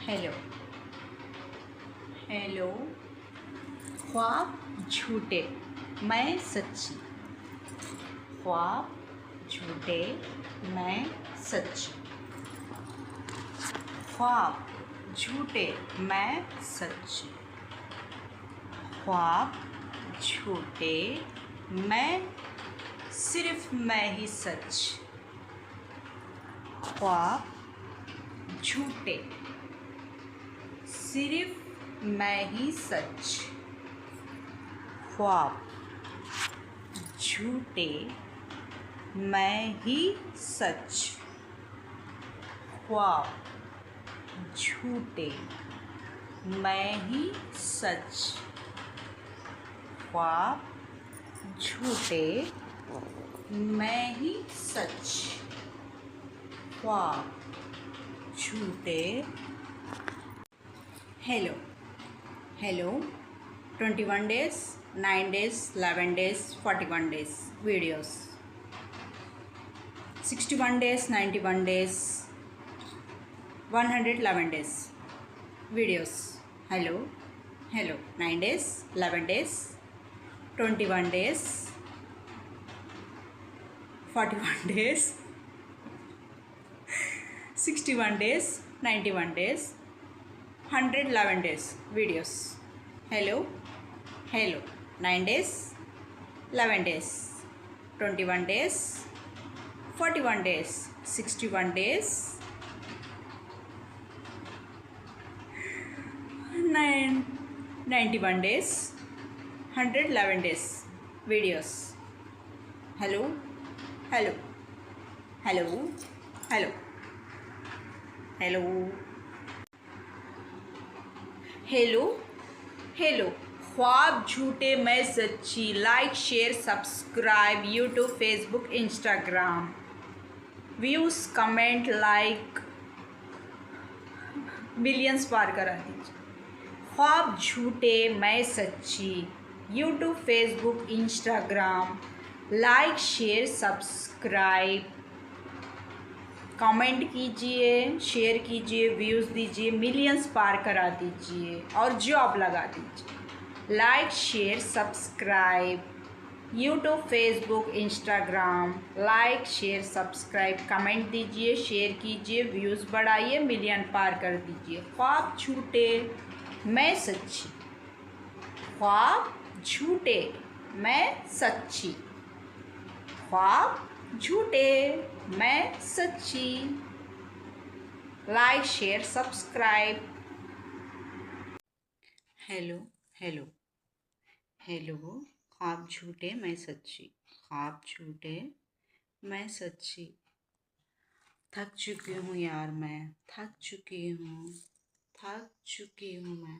Hello hello. ख्वाब झूठे मैं सच्ची, ख्वाब झूठे मैं सच्ची, ख्वाब झूठे मैं सच्ची, ख्वाब झूठे मैं सिर्फ मैं ही सच, ख्वाब झूठे सिर्फ मैं ही सच, ख्वाब झूठे मैं ही सच, ख्वाब झूठे मैं ही सच, ख्वाब झूठे मैं ही सच, ख्वाब झूठे। Hello hello. 21 days, 9 days, 11 days, 41 days videos, 61 days, 91 days, 111 days videos. Hello hello. 9 days, 11 days, 21 days, 41 days, 61 days, 91 days, 111 days videos. Hello hello. 9 days, 11 days, 21 days, 41 days, 61 days, 91 days, 111 days videos. Hello hello hello hello hello hello hello. ख्वाब झूठे मैं सच्ची। Like share subscribe YouTube Facebook Instagram. Views comment like millions पार करा दीजिए। ख्वाब झूठे मैं सच्ची। YouTube Facebook Instagram. Like share subscribe comment कीजिए, शेयर कीजिए, व्यूज़ दीजिए, मिलियंस पार करा दीजिए और जॉब लगा दीजिए। Like share subscribe YouTube Facebook Instagram. Like share subscribe comment दीजिए, शेयर कीजिए, व्यूज़ बढ़ाइए, मिलियन पार कर दीजिए। ख्वाब झूठे मैं सच्ची, ख्वाब झूठे मैं सच्ची, ख्वाब झूठे मैं सच्ची। Like share subscribe. Hello hello hello. ख्वाब झूठे मैं सच्ची, ख्वाब झूठे मैं सच्ची। थक चुकी हूँ यार मैं, थक चुकी हूँ, थक चुकी हूँ मैं।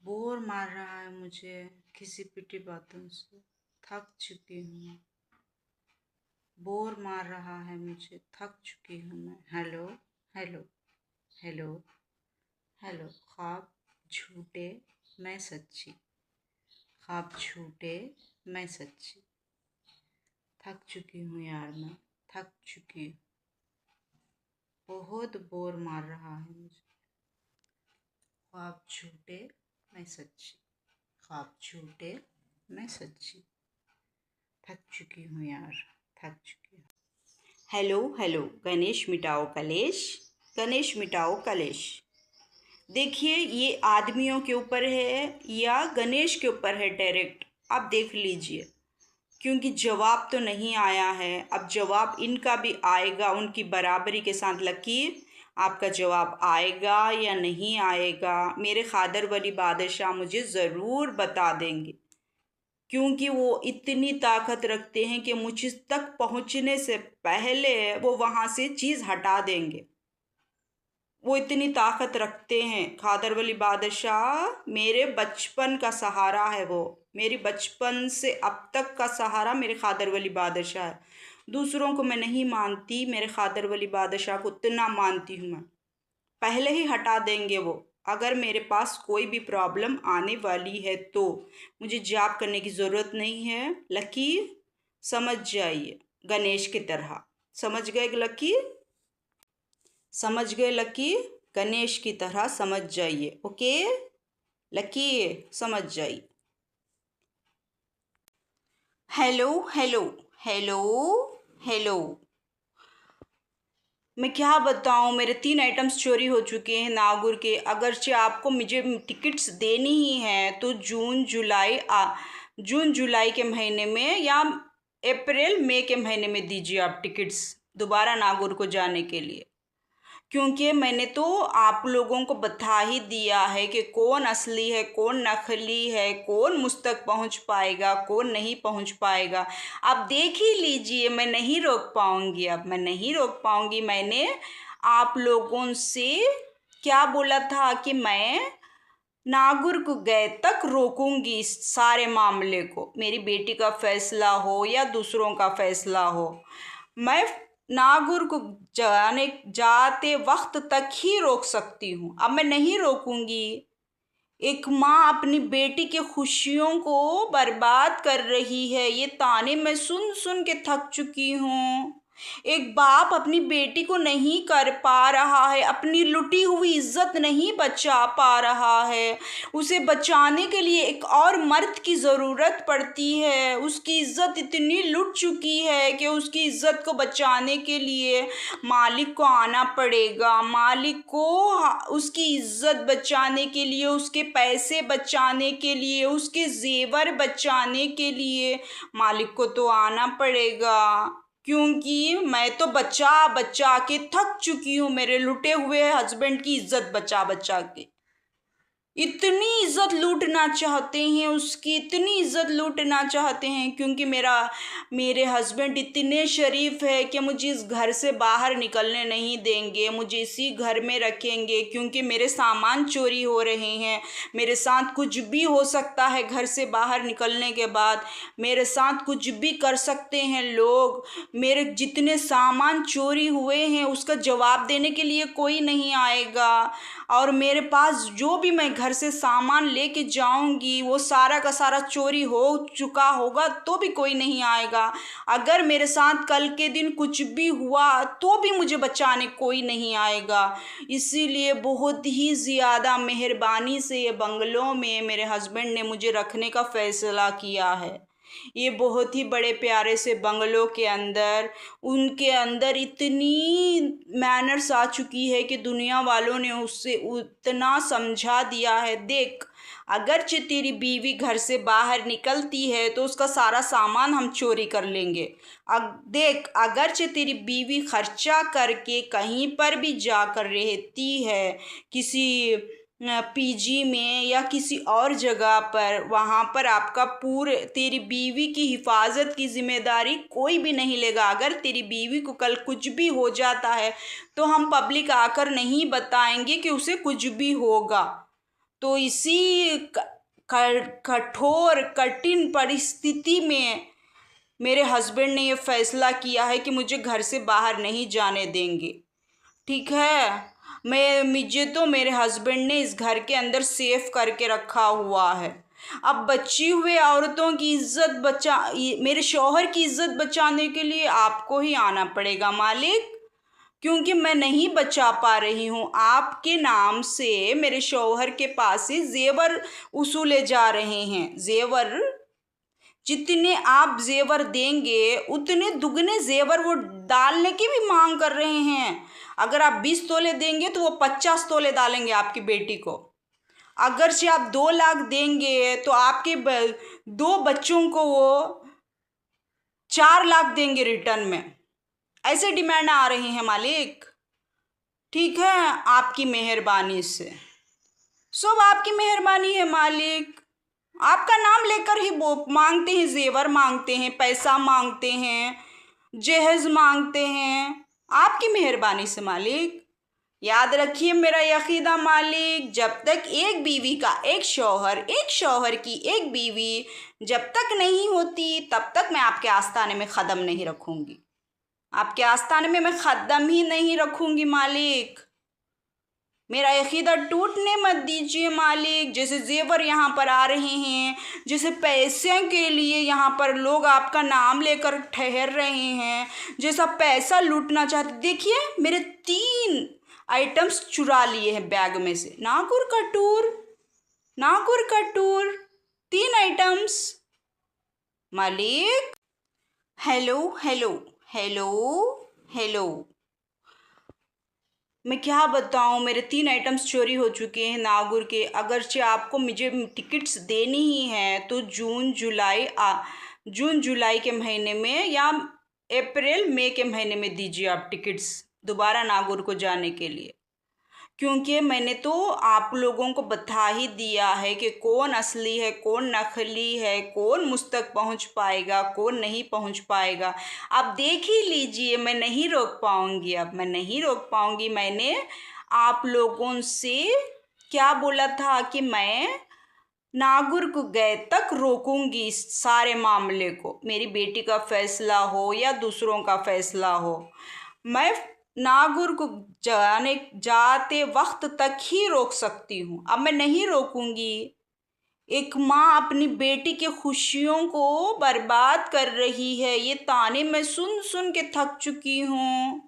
बोर मार रहा है मुझे किसी पिटी बातों से। थक चुकी हूँ, बोर मार रहा है मुझे, थक चुकी हूँ मैं। Hello hello hello hello. ख्वाब झूठे मैं सच्ची, ख्वाब झूठे मैं सच्ची। थक चुकी हूँ यार मैं, थक चुकी हूँ, बहुत बोर मार रहा है मुझे। ख्वाब झूठे मैं सच्ची, ख्वाब झूठे मैं सच्ची। थक चुकी हूँ यार, थक चुकी हूँ। Hello hello. गणेश मिटाओ कलेश, गणेश मिटाओ कलेश। देखिए ये आदमियों के ऊपर है या गणेश के ऊपर है डायरेक्ट, आप देख लीजिए, क्योंकि जवाब तो नहीं आया है। अब जवाब इनका भी आएगा उनकी बराबरी के साथ। लकीर आपका जवाब आएगा या नहीं आएगा, मेरे खादर वली बादशाह मुझे ज़रूर बता देंगे, क्योंकि वो इतनी ताकत रखते हैं कि मुझ तक पहुंचने से पहले वो वहाँ से चीज़ हटा देंगे। वो इतनी ताकत रखते हैं। खादर वली बादशाह मेरे बचपन का सहारा है, वो मेरी बचपन से अब तक का सहारा मेरे खादर वली बादशाह है। दूसरों को मैं नहीं मानती, मेरे खादर वली बादशाह को इतना मानती हूँ मैं। पहले ही हटा देंगे वो, अगर मेरे पास कोई भी प्रॉब्लम आने वाली है तो। मुझे जॉब करने की ज़रूरत नहीं है। लकीर समझ जाइए, गणेश की तरह। समझ गए लकीर, समझ गए लकीर, गणेश की तरह समझ जाइए। ओके, लकी समझ जाइए। Hello hello hello hello. मैं क्या बताऊं, मेरे 3 आइटम्स चोरी हो चुके हैं नागुर के। अगरचे आपको मुझे टिकट्स देनी ही हैं तो जून जुलाई के महीने में या अप्रैल मई के महीने में दीजिए आप टिकट्स दोबारा नागुर को जाने के लिए। क्योंकि मैंने तो आप लोगों को बता ही दिया है कि कौन असली है, कौन नकली है, कौन मुझ तक पहुंच पाएगा, कौन नहीं पहुंच पाएगा। आप देख ही लीजिए, मैं नहीं रोक पाऊंगी, अब मैं नहीं रोक पाऊंगी। मैंने आप लोगों से क्या बोला था कि मैं नागुर को गए तक रोकूंगी इस सारे मामले को। मेरी बेटी का फैसला हो या दूसरों का फैसला हो, मैं नागुर को जाते वक्त तक ही रोक सकती हूँ। अब मैं नहीं रोकूंगी। एक माँ अपनी बेटी की खुशियों को बर्बाद कर रही है, ये ताने मैं सुन सुन के थक चुकी हूँ। एक बाप अपनी बेटी को नहीं कर पा रहा है, अपनी लुटी हुई इज्जत नहीं बचा पा रहा है। उसे बचाने के लिए एक और मर्द की ज़रूरत पड़ती है। उसकी इज्जत इतनी लुट चुकी है कि उसकी इज्जत को बचाने के लिए मालिक को आना पड़ेगा। मालिक को उसकी इज्जत बचाने के लिए, उसके पैसे बचाने के लिए, उसके जेवर बचाने के लिए मालिक को तो आना पड़ेगा। क्योंकि मैं तो बचा बचा के थक चुकी हूँ, मेरे लुटे हुए हस्बैंड की इज्जत बचा बचा के। इतनी इज्जत लूटना चाहते हैं उसकी, इतनी इज्जत लूटना चाहते हैं, क्योंकि मेरे हस्बैंड इतने शरीफ है कि मुझे इस घर से बाहर निकलने नहीं देंगे, मुझे इसी घर में रखेंगे। क्योंकि मेरे सामान चोरी हो रहे हैं, मेरे साथ कुछ भी हो सकता है। घर से बाहर निकलने के बाद मेरे साथ कुछ भी कर सकते हैं लोग। मेरे जितने सामान चोरी हुए हैं उसका जवाब देने के लिए कोई नहीं आएगा। और मेरे पास जो भी मैं घर से सामान लेके जाऊंगी वो सारा का सारा चोरी हो चुका होगा तो भी कोई नहीं आएगा। अगर मेरे साथ कल के दिन कुछ भी हुआ तो भी मुझे बचाने कोई नहीं आएगा। इसीलिए बहुत ही ज़्यादा मेहरबानी से ये बंगलों में मेरे हस्बैंड ने मुझे रखने का फ़ैसला किया है। ये बहुत ही बड़े प्यारे से बंगलों के अंदर, उनके अंदर इतनी मैनर्स आ चुकी है कि दुनिया वालों ने उससे उतना समझा दिया है। देख, अगरचे तेरी बीवी घर से बाहर निकलती है तो उसका सारा सामान हम चोरी कर लेंगे। देख, अगरचे तेरी बीवी खर्चा करके कहीं पर भी जाकर रहती है, किसी पीजी में या किसी और जगह पर, वहाँ पर आपका तेरी बीवी की हिफाजत की जिम्मेदारी कोई भी नहीं लेगा। अगर तेरी बीवी को कल कुछ भी हो जाता है तो हम पब्लिक आकर नहीं बताएंगे कि उसे कुछ भी होगा। तो इसी कठोर कठिन परिस्थिति में मेरे हस्बैंड ने ये फैसला किया है कि मुझे घर से बाहर नहीं जाने देंगे। ठीक है, मुझे तो मेरे हस्बैंड ने इस घर के अंदर सेफ करके रखा हुआ है। अब बची हुए औरतों की मेरे शौहर की इज्जत बचाने के लिए आपको ही आना पड़ेगा मालिक। क्योंकि मैं नहीं बचा पा रही हूँ। आपके नाम से मेरे शौहर के पास से जेवर उसूले जा रहे हैं। जेवर, जितने आप जेवर देंगे उतने दुगने जेवर वो डालने की भी मांग कर रहे हैं। अगर आप 20 तोले देंगे तो वो 50 तोले डालेंगे आपकी बेटी को। अगर से आप 2 लाख देंगे तो आपके 2 बच्चों को वो 4 लाख देंगे रिटर्न में। ऐसे डिमांड आ रही हैं मालिक। ठीक है, आपकी मेहरबानी से, सब आपकी मेहरबानी है मालिक। आपका नाम लेकर ही वो मांगते हैं, जेवर मांगते हैं, पैसा मांगते हैं, जहेज मांगते हैं। आपकी मेहरबानी से मालिक। याद रखिए मेरा यकीदा मालिक, जब तक एक बीवी का एक शौहर की एक बीवी जब तक नहीं होती तब तक मैं आपके आस्थाने में कदम नहीं रखूंगी। आपके आस्थाने में मैं कदम ही नहीं रखूंगी मालिक। मेरा यकीदा टूटने मत दीजिए मालिक। जैसे जेवर यहाँ पर आ रहे हैं, जैसे पैसे के लिए यहाँ पर लोग आपका नाम लेकर ठहर रहे हैं, जैसा पैसा लूटना चाहते। देखिए, मेरे 3 आइटम्स चुरा लिए हैं बैग में से। नागुर का टूर, नागुर का टूर, 3 आइटम्स। मालिक, हेलो हेलो हेलो हेलो, मैं क्या बताऊं, मेरे 3 आइटम्स चोरी हो चुके हैं नागुर के। अगरचे आपको मुझे टिकट्स देनी ही हैं तो जून जुलाई के महीने में या अप्रैल मई के महीने में दीजिए आप टिकट्स दोबारा नागुर को जाने के लिए। क्योंकि मैंने तो आप लोगों को बता ही दिया है कि कौन असली है, कौन नकली है, कौन मुझ तक पहुंच पाएगा, कौन नहीं पहुंच पाएगा। आप देख ही लीजिए, मैं नहीं रोक पाऊंगी, अब मैं नहीं रोक पाऊंगी। मैंने आप लोगों से क्या बोला था कि मैं नागुर को गए तक रोकूंगी इस सारे मामले को, मेरी बेटी का फैसला हो या दूसरों का फैसला हो। मैं नागुर को जाते वक्त तक ही रोक सकती हूँ, अब मैं नहीं रोकूंगी। एक माँ अपनी बेटी की खुशियों को बर्बाद कर रही है, ये ताने मैं सुन सुन के थक चुकी हूँ।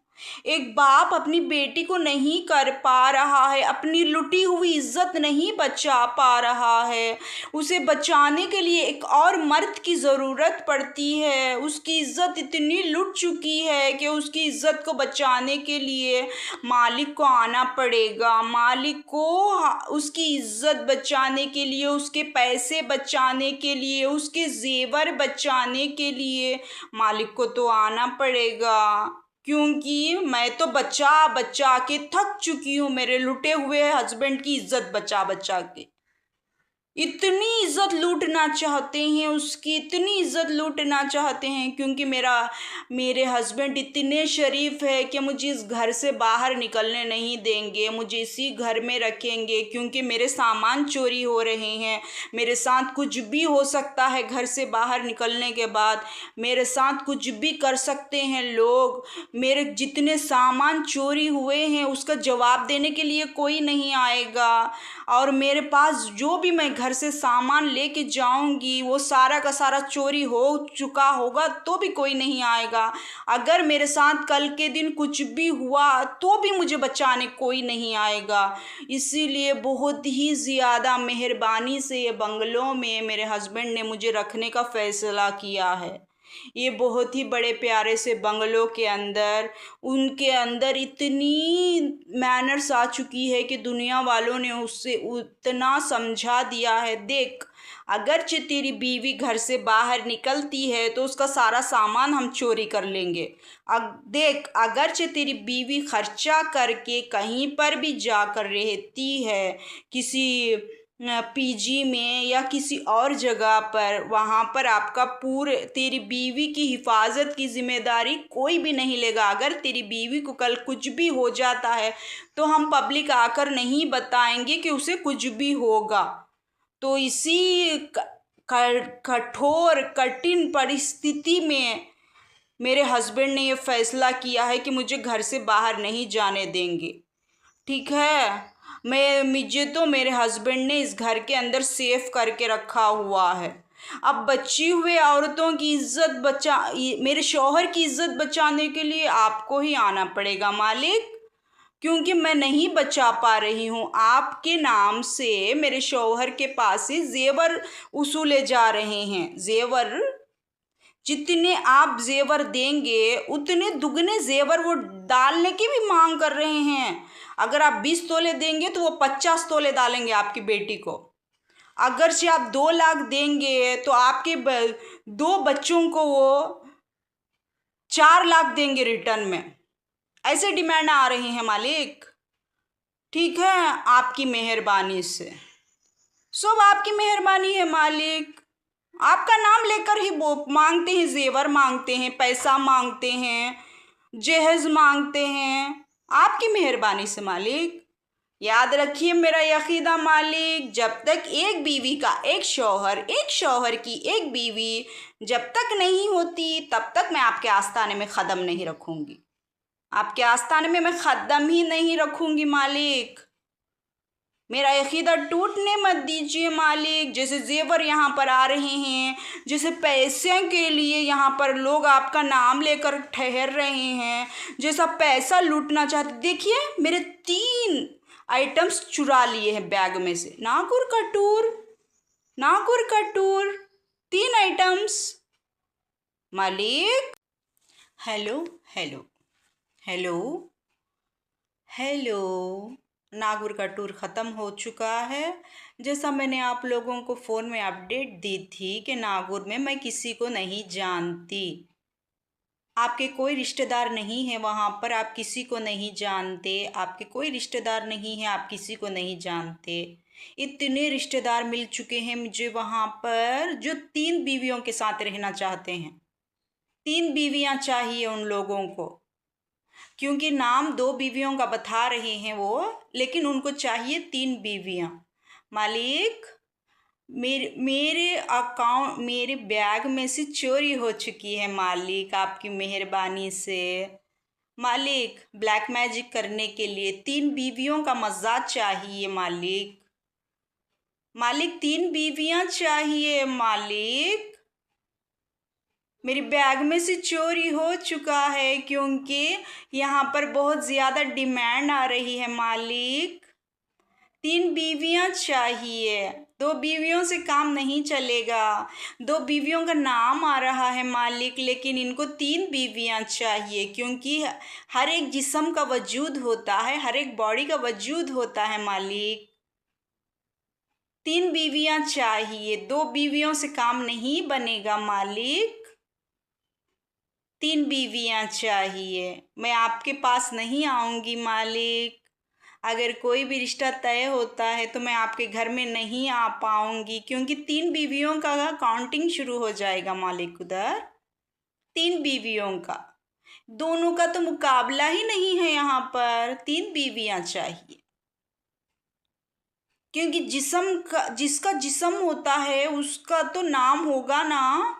एक बाप अपनी बेटी को नहीं कर पा रहा है, अपनी लुटी हुई इज्जत नहीं बचा पा रहा है। उसे बचाने के लिए एक और मर्द की ज़रूरत पड़ती है। उसकी इज्जत इतनी लुट चुकी है कि उसकी इज्जत को बचाने के लिए मालिक को आना पड़ेगा। मालिक को उसकी इज्जत बचाने के लिए, उसके पैसे बचाने के लिए, उसके जेवर बचाने के लिए मालिक को तो आना पड़ेगा। क्योंकि मैं तो बचा बचा के थक चुकी हूँ, मेरे लुटे हुए हस्बैंड की इज्जत बचा बचा के। इतनी इज्जत लूटना चाहते हैं उसकी, इतनी इज्जत लूटना चाहते हैं, क्योंकि मेरे हस्बैंड इतने शरीफ है कि मुझे इस घर से बाहर निकलने नहीं देंगे, मुझे इसी घर में रखेंगे। क्योंकि मेरे सामान चोरी हो रहे हैं, मेरे साथ कुछ भी हो सकता है। घर से बाहर निकलने के बाद मेरे साथ कुछ भी कर सकते हैं लोग। मेरे जितने सामान चोरी हुए हैं उसका जवाब देने के लिए कोई नहीं आएगा। और मेरे पास जो भी मैं घर से सामान लेके जाऊंगी वो सारा का सारा चोरी हो चुका होगा तो भी कोई नहीं आएगा। अगर मेरे साथ कल के दिन कुछ भी हुआ तो भी मुझे बचाने कोई नहीं आएगा। इसीलिए बहुत ही ज़्यादा मेहरबानी से ये बंगलों में मेरे हस्बैंड ने मुझे रखने का फ़ैसला किया है। ये बहुत ही बड़े प्यारे से बंगलों के अंदर, उनके अंदर इतनी मैनर्स आ चुकी है कि दुनिया वालों ने उससे उतना समझा दिया है। देख, अगरचे तेरी बीवी घर से बाहर निकलती है तो उसका सारा सामान हम चोरी कर लेंगे। देख, अगरचे तेरी बीवी खर्चा करके कहीं पर भी जाकर रहती है, किसी पीजी में या किसी और जगह पर, वहाँ पर आपका तेरी बीवी की हिफाजत की जिम्मेदारी कोई भी नहीं लेगा। अगर तेरी बीवी को कल कुछ भी हो जाता है तो हम पब्लिक आकर नहीं बताएंगे कि उसे कुछ भी होगा। तो इसी कठोर कठिन परिस्थिति में मेरे हस्बैंड ने ये फैसला किया है कि मुझे घर से बाहर नहीं जाने देंगे। ठीक है, मुझे तो मेरे हस्बैंड ने इस घर के अंदर सेफ करके रखा हुआ है। अब बची हुए औरतों की मेरे शौहर की इज्जत बचाने के लिए आपको ही आना पड़ेगा मालिक। क्योंकि मैं नहीं बचा पा रही हूँ, आपके नाम से मेरे शौहर के पास से जेवर उसूले जा रहे हैं। जेवर, जितने आप जेवर देंगे उतने दुगने जेवर वो डालने की भी मांग कर रहे हैं। अगर आप 20 तोले देंगे तो वो 50 तोले डालेंगे आपकी बेटी को। अगर से आप 2 लाख देंगे तो आपके 2 बच्चों को वो 4 लाख देंगे रिटर्न में। ऐसे डिमांड आ रही हैं मालिक। ठीक है, आपकी मेहरबानी से, सब आपकी मेहरबानी है मालिक। आपका नाम लेकर ही वो मांगते हैं, जेवर मांगते हैं, पैसा मांगते हैं, जहेज मांगते हैं, आपकी मेहरबानी से मालिक। याद रखिए मेरा यकीदा मालिक, जब तक एक बीवी का एक शौहर की एक बीवी जब तक नहीं होती तब तक मैं आपके आस्थाने में कदम नहीं रखूंगी। आपके आस्थाने में मैं कदम ही नहीं रखूंगी मालिक। मेरा अकीदा टूटने मत दीजिए मालिक। जैसे जेवर यहाँ पर आ रहे हैं, जैसे पैसे के लिए यहाँ पर लोग आपका नाम लेकर ठहर रहे हैं, जैसा पैसा लूटना चाहते। देखिए मेरे 3 आइटम्स चुरा लिए हैं बैग में से। नागुर का टूर, नागुर का टूर, 3 आइटम्स मालिक। Hello hello hello hello. Nagur का टूर ख़त्म हो चुका है। जैसा मैंने आप लोगों को फ़ोन में अपडेट दी थी कि नागुर में मैं किसी को नहीं जानती। आपके कोई रिश्तेदार नहीं है वहाँ पर, आप किसी को नहीं जानते। आपके कोई रिश्तेदार नहीं है, आप किसी को नहीं जानते। इतने रिश्तेदार मिल चुके हैं मुझे वहाँ पर जो 3 बीवियों के साथ रहना चाहते हैं। 3 बीवियाँ चाहिए उन लोगों को, क्योंकि नाम 2 बीवियों का बता रहे हैं वो, लेकिन उनको चाहिए 3 बीवियाँ। मालिक मेरे बैग में से चोरी हो चुकी है मालिक, आपकी मेहरबानी से। मालिक ब्लैक मैजिक करने के लिए 3 बीवियों का मज़ा चाहिए मालिक। मालिक 3 बीवियाँ चाहिए मालिक। मेरी बैग में से चोरी हो चुका है क्योंकि यहाँ पर बहुत ज़्यादा डिमांड आ रही है मालिक। 3 बीवियाँ चाहिए, 2 बीवियों से काम नहीं चलेगा। 2 बीवियों का नाम आ रहा है मालिक, लेकिन इनको 3 बीवियाँ चाहिए, क्योंकि हर एक जिस्म का वजूद होता है, हर एक बॉडी का वजूद होता है मालिक। 3 बीवियाँ चाहिए, 2 बीवियों से काम नहीं बनेगा मालिक। 3 बीवियाँ चाहिए। मैं आपके पास नहीं आऊँगी मालिक। अगर कोई भी रिश्ता तय होता है तो मैं आपके घर में नहीं आ पाऊँगी, क्योंकि 3 बीवियों का काउंटिंग शुरू हो जाएगा मालिक उधर। 3 बीवियों का, दोनों का तो मुकाबला ही नहीं है यहाँ पर। 3 बीवियाँ चाहिए, क्योंकि जिसका जिस्म होता है उसका तो नाम होगा ना।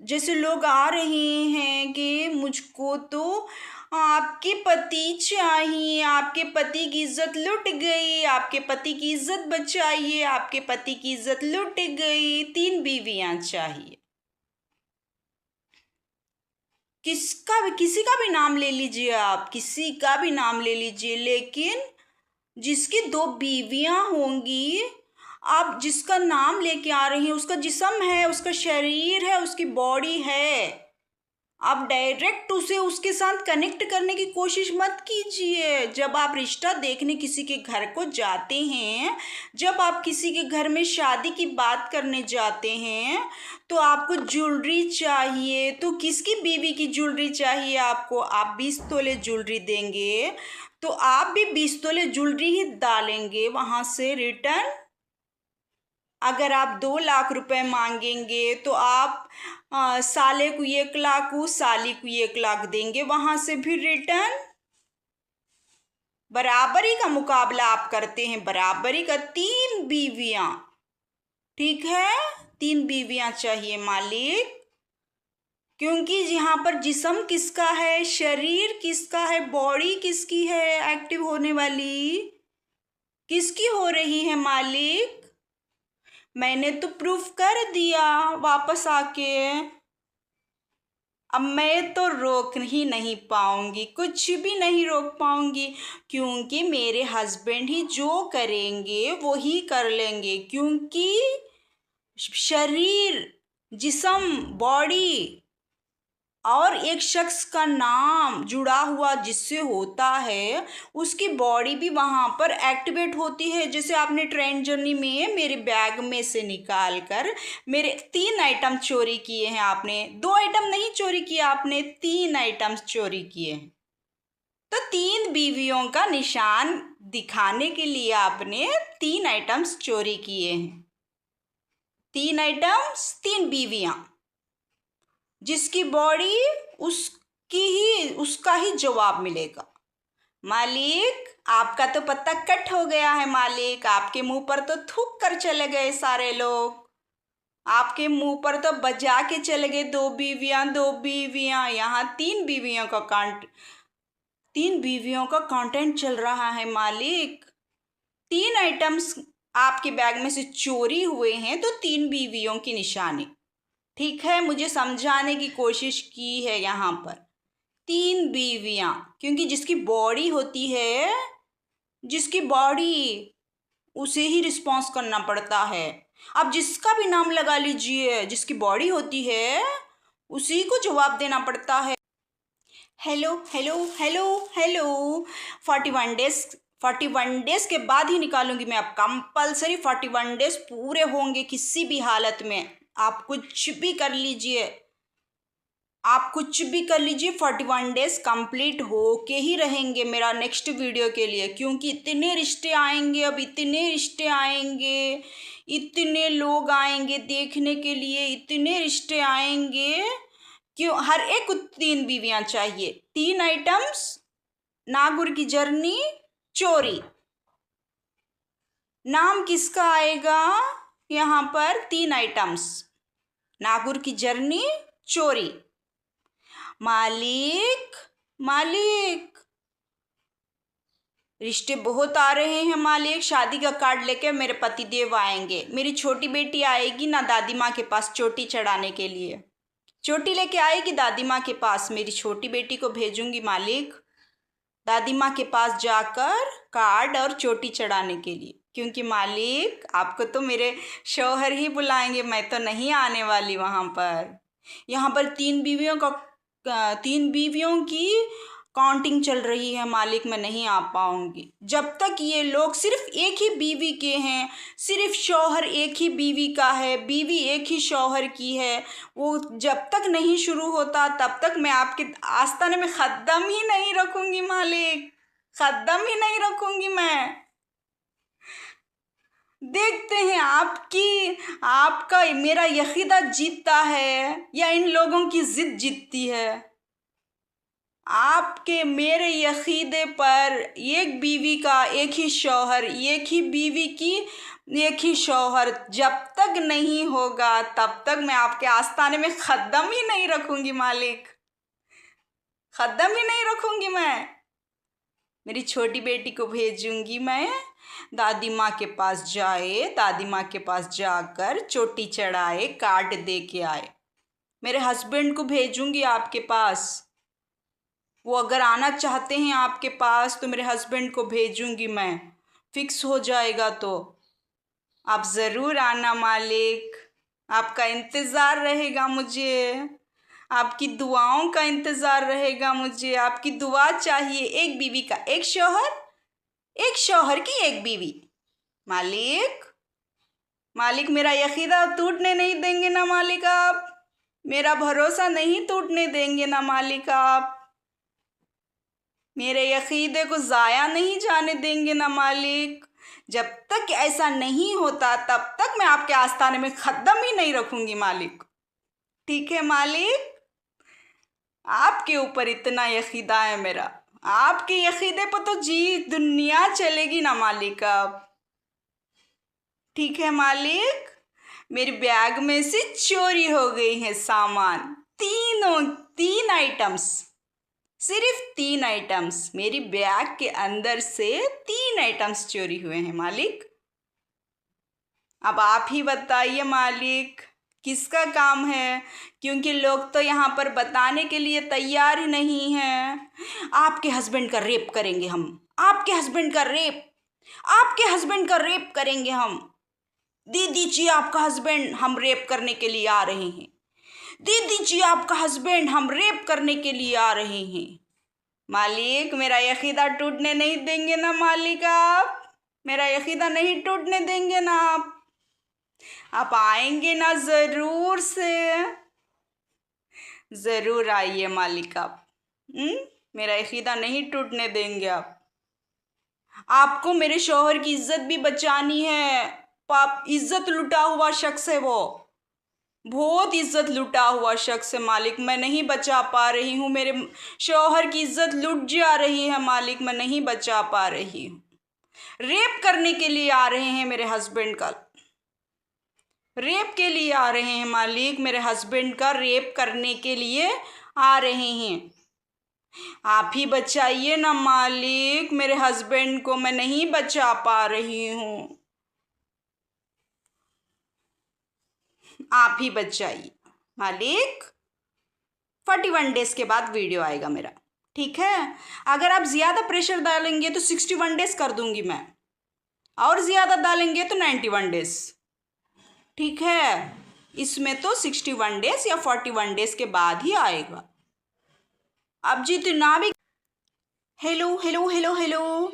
जैसे लोग आ रहे हैं कि मुझको तो आपके पति चाहिए, आपके पति की इज्जत लुट गई, आपके पति की इज्जत बचाइए, आपके पति की इज्जत लुट गई। 3 बीवियाँ चाहिए। किसी का भी नाम ले लीजिए आप, किसी का भी नाम ले लीजिए, लेकिन जिसकी 2 बीवियाँ होंगी, आप जिसका नाम लेके आ रही हैं, उसका जिस्म है, उसका शरीर है, उसकी बॉडी है। आप डायरेक्ट उसे उसके साथ कनेक्ट करने की कोशिश मत कीजिए। जब आप रिश्ता देखने किसी के घर को जाते हैं, जब आप किसी के घर में शादी की बात करने जाते हैं, तो आपको ज्वेलरी चाहिए। तो किसकी बीवी की ज्वेलरी चाहिए आपको? आप 20 तोले ज्वेलरी देंगे तो आप भी 20 तोले ज्वेलरी ही डालेंगे वहाँ से रिटर्न। अगर आप 2 लाख रुपए मांगेंगे तो आप साले को 1 लाख, साली को 1 लाख देंगे वहां से भी रिटर्न। बराबरी का मुकाबला आप करते हैं, बराबरी का। 3 बीवियां, ठीक है? 3 बीवियां चाहिए मालिक, क्योंकि यहाँ पर जिस्म किसका है, शरीर किसका है, बॉडी किसकी है एक्टिव होने वाली, किसकी हो रही है मालिक? मैंने तो प्रूफ कर दिया वापस आके। अब मैं तो रोक ही नहीं पाऊंगी, कुछ भी नहीं रोक पाऊंगी, क्योंकि मेरे हस्बैंड ही जो करेंगे वो ही कर लेंगे। क्योंकि शरीर, जिस्म, बॉडी और एक शख्स का नाम जुड़ा हुआ जिससे होता है, उसकी बॉडी भी वहाँ पर एक्टिवेट होती है। जैसे आपने ट्रेन जर्नी में मेरे बैग में से निकाल कर मेरे 3 आइटम चोरी किए हैं आपने। 2 आइटम नहीं चोरी किए आपने, 3 आइटम्स चोरी किए हैं। तो 3 बीवियों का निशान दिखाने के लिए आपने 3 आइटम्स चोरी किए हैं। 3 आइटम्स, 3 बीवियाँ, जिसकी बॉडी उसका ही जवाब मिलेगा। मालिक आपका तो पत्ता कट हो गया है मालिक, आपके मुंह पर तो थूक कर चले गए सारे लोग, आपके मुंह पर तो बजा के चले गए 2 बीवियां, 2 बीवियां। यहाँ 3 बीवियों का कंटेंट चल रहा है मालिक। 3 आइटम्स आपके बैग में से चोरी हुए हैं तो 3 बीवियों की निशानी। ठीक है, मुझे समझाने की कोशिश की है यहाँ पर। 3 बीवियाँ, क्योंकि जिसकी बॉडी होती है, जिसकी बॉडी, उसे ही रिस्पॉन्स करना पड़ता है। अब जिसका भी नाम लगा लीजिए, जिसकी बॉडी होती है उसी को जवाब देना पड़ता है। Hello hello hello hello. 41 days के बाद ही निकालूंगी मैं। अब कंपल्सरी 41 डेज पूरे होंगे किसी भी हालत में। आप कुछ भी कर लीजिए, आप कुछ भी कर लीजिए, 41 डेज कंप्लीट हो के ही रहेंगे मेरा नेक्स्ट वीडियो के लिए, क्योंकि इतने रिश्ते आएंगे, अब इतने रिश्ते आएंगे, इतने लोग आएंगे देखने के लिए, इतने रिश्ते आएंगे। क्यों हर एक को 3 बीवियां चाहिए। 3 आइटम्स, नागुर की जर्नी, चोरी। नाम किसका आएगा यहाँ पर? 3 आइटम्स, नागुर की जर्नी, चोरी। मालिक, मालिक, रिश्ते बहुत आ रहे हैं मालिक। शादी का कार्ड लेके मेरे पतिदेव आएंगे। मेरी छोटी बेटी आएगी ना दादी माँ के पास चोटी चढ़ाने के लिए। चोटी लेके आएगी दादी माँ के पास। मेरी छोटी बेटी को भेजूंगी मालिक दादी माँ के पास जाकर कार्ड और चोटी चढ़ाने के लिए, क्योंकि मालिक आपको तो मेरे शौहर ही बुलाएंगे, मैं तो नहीं आने वाली वहाँ पर। यहाँ पर 3 बीवियों की काउंटिंग चल रही है मालिक, मैं नहीं आ पाऊंगी। जब तक ये लोग सिर्फ एक ही बीवी के हैं, सिर्फ शौहर एक ही बीवी का है, बीवी एक ही शौहर की है, वो जब तक नहीं शुरू होता तब तक मैं आपके आस्थाने में कदम ही नहीं रखूंगी मालिक, कदम ही नहीं रखूंगी मैं। देखते हैं आपका मेरा यकीदा जीतता है या इन लोगों की जिद जीतती है। आपके मेरे यकीदे पर एक बीवी का एक ही शौहर, एक ही बीवी की एक ही शौहर जब तक नहीं होगा तब तक मैं आपके आस्थाने में कदम ही नहीं रखूंगी मालिक, कदम ही नहीं रखूंगी मैं। मेरी छोटी बेटी को भेजूंगी मैं, दादी माँ के पास जाए, दादी माँ के पास जाकर चोटी चढ़ाए, कार्ड दे के आए। मेरे हस्बैंड को भेजूंगी आपके पास, वो अगर आना चाहते हैं आपके पास तो मेरे हस्बैंड को भेजूंगी मैं। फिक्स हो जाएगा तो आप ज़रूर आना मालिक, आपका इंतज़ार रहेगा मुझे, आपकी दुआओं का इंतज़ार रहेगा मुझे। आपकी दुआ चाहिए। एक बीवी का एक शौहर, एक शौहर की एक बीवी। मालिक, मालिक मेरा यकीदा टूटने नहीं देंगे ना मालिक आप, मेरा भरोसा नहीं टूटने देंगे ना मालिक आप, मेरे यकीदे को ज़ाया नहीं जाने देंगे ना मालिक। जब तक ऐसा नहीं होता तब तक मैं आपके आस्थाने में कदम ही नहीं रखूंगी मालिक। ठीक है मालिक, आपके ऊपर इतना यकीदा है मेरा, आपके यकीदे पर तो जी दुनिया चलेगी ना मालिक आप। ठीक है मालिक, मेरे बैग में से चोरी हो गई है सामान, 3 आइटम्स, सिर्फ 3 आइटम्स, मेरी बैग के अंदर से 3 आइटम्स चोरी हुए हैं मालिक। अब आप ही बताइए मालिक किसका काम है, क्योंकि लोग तो यहाँ पर बताने के लिए तैयार ही नहीं हैं। आपके हस्बैंड का रेप करेंगे हम, आपके हस्बैंड का रेप, आपके हस्बैंड का रेप करेंगे हम। दे दीजिए आपका हस्बैंड, हम रेप करने के लिए आ रहे हैं। दे दीजिए आपका हस्बैंड, हम रेप करने के लिए आ रहे हैं। मालिक मेरा यकीदा टूटने नहीं देंगे ना मालिक आप, मेरा यकीदा नहीं टूटने देंगे ना आप आएंगे ना? ज़रूर से ज़रूर आइए मालिक आप। मेरा यकीदा नहीं टूटने देंगे आप। आपको मेरे शौहर की इज्जत भी बचानी है। पाप इज्जत लुटा हुआ शख्स है वो, बहुत इज्जत लुटा हुआ शख्स है मालिक, मैं नहीं बचा पा रही हूँ। मेरे शौहर की इज्जत लुट जा रही है मालिक, मैं नहीं बचा पा रही हूँ। रेप करने के लिए आ रहे हैं मेरे हस्बैंड का, रेप के लिए आ रहे हैं मालिक, मेरे हस्बैंड का रेप करने के लिए आ रहे हैं। आप ही बचाइए ना मालिक, मेरे हस्बैंड को मैं नहीं बचा पा रही हूँ, आप ही बचाइए मालिक। 41 डेज के बाद वीडियो आएगा मेरा, ठीक है। अगर आप ज़्यादा प्रेशर डालेंगे तो 61 डेज कर दूंगी मैं, और ज़्यादा डालेंगे तो 91 डेज, ठीक है। इसमें तो 61 डेज या 41 डेज के बाद ही आएगा। अब जितना भी हेलो हेलो हेलो हेलो,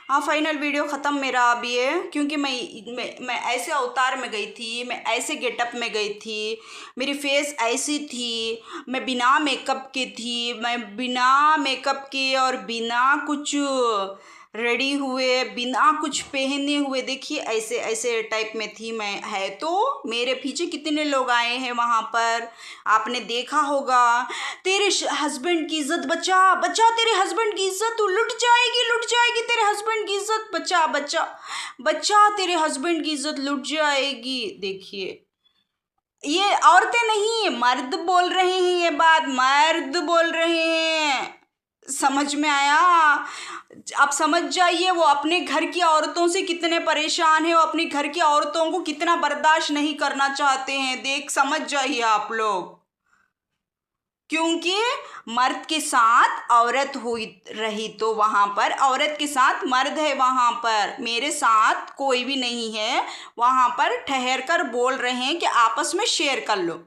हाँ फाइनल वीडियो ख़त्म मेरा अब ये, क्योंकि मैं ऐसे अवतार में गई थी, मैं ऐसे गेटअप में गई थी, मेरी फेस ऐसी थी, मैं बिना मेकअप के थी, मैं बिना मेकअप के और बिना कुछ रेडी हुए, बिना कुछ पहने हुए, देखिए ऐसे ऐसे टाइप में थी मैं। है तो मेरे पीछे कितने लोग आए हैं वहाँ पर, आपने देखा होगा। तेरे हस्बैंड की इज्जत बचा, बचा तेरे हस्बैंड की इज्जत, तू लुट जाएगी तेरे हस्बैंड की इज्जत, बचा बचा बचा, तेरे हस्बैंड की इज्जत लुट जाएगी। देखिए ये औरतें नहीं, मर्द बोल रहे हैं, ये बात मर्द बोल रहे हैं, समझ में आया। आप समझ जाइए वो अपने घर की औरतों से कितने परेशान है, वो अपने घर की औरतों को कितना बर्दाश्त नहीं करना चाहते हैं, देख समझ जाइए आप लोग। क्योंकि मर्द के साथ औरत हुई रही तो वहाँ पर औरत के साथ मर्द है, वहाँ पर मेरे साथ कोई भी नहीं है। वहाँ पर ठहर कर बोल रहे हैं कि आपस में शेयर कर लो,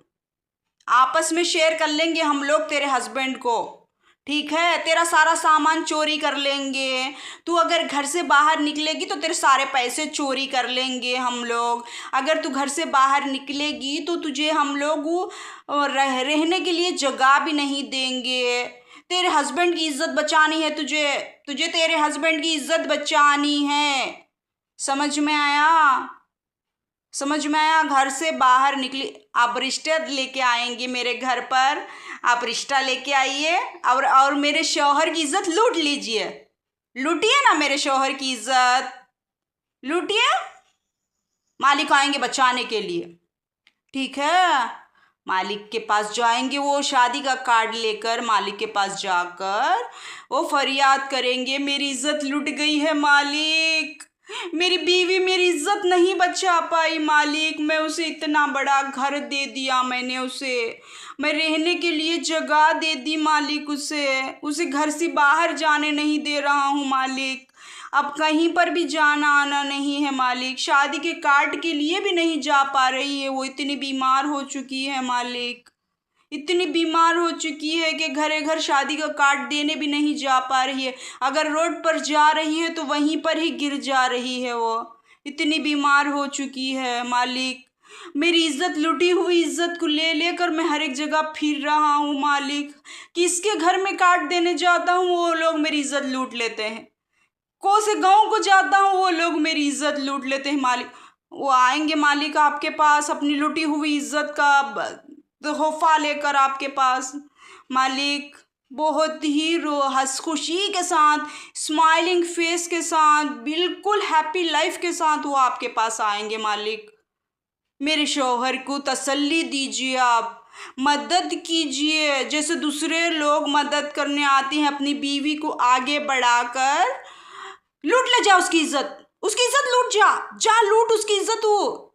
आपस में शेयर कर लेंगे हम लोग तेरे हस्बैंड को, ठीक है। तेरा सारा सामान चोरी कर लेंगे, तू अगर घर से बाहर निकलेगी तो तेरे सारे पैसे चोरी कर लेंगे हम लोग। अगर तू घर से बाहर निकलेगी तो तुझे हम लोग रहने के लिए जगह भी नहीं देंगे। तेरे हस्बैंड की इज्जत बचानी है तुझे, तुझे तेरे हस्बैंड की इज्जत बचानी है, समझ में आया, समझ में आया। घर से बाहर निकली, आप रिश्ते लेके आएंगे मेरे घर पर, आप रिश्ता लेके आइए और मेरे शौहर की इज्जत लूट लीजिए, लूटिए ना मेरे शौहर की इज्जत, लूटिए। मालिक आएंगे बचाने के लिए, ठीक है। मालिक के पास जाएंगे, वो शादी का कार्ड लेकर मालिक के पास जाकर वो फरियाद करेंगे, मेरी इज्जत लूट गई है मालिक, मेरी बीवी मेरी इज्जत नहीं बचा पाई मालिक, मैं उसे इतना बड़ा घर दे दिया, मैंने उसे, मैं रहने के लिए जगह दे दी मालिक, उसे घर से बाहर जाने नहीं दे रहा हूँ मालिक, अब कहीं पर भी जाना आना नहीं है मालिक, शादी के कार्ड के लिए भी नहीं जा पा रही है, वो इतनी बीमार हो चुकी है मालिक, इतनी बीमार हो चुकी है कि घरे घर शादी का कार्ड देने भी नहीं जा पा रही है। अगर रोड पर जा रही है तो वहीं पर ही गिर जा रही है, वो इतनी बीमार हो चुकी है मालिक। मेरी इज्जत, लुटी हुई इज्जत को ले लेकर मैं हर एक जगह फिर रहा हूँ मालिक, किसके घर में कार्ड देने जाता हूँ वो लोग मेरी इज्जत लूट लेते हैं, कौन से गाँव को जाता हूँ वो लोग मेरी इज्जत लूट लेते हैं मालिक। वो आएंगे मालिक आपके पास अपनी लुटी हुई इज्जत का तोहफा लेकर आपके पास मालिक, बहुत ही हंस खुशी के साथ, स्माइलिंग फेस के साथ, बिल्कुल हैप्पी लाइफ के साथ वो आपके पास आएंगे मालिक। मेरे शौहर को तसल्ली दीजिए, आप मदद कीजिए, जैसे दूसरे लोग मदद करने आते हैं अपनी बीवी को आगे बढ़ाकर। लूट ले जा उसकी इज्जत, उसकी इज्जत लूट जा लूट उसकी इज्जत,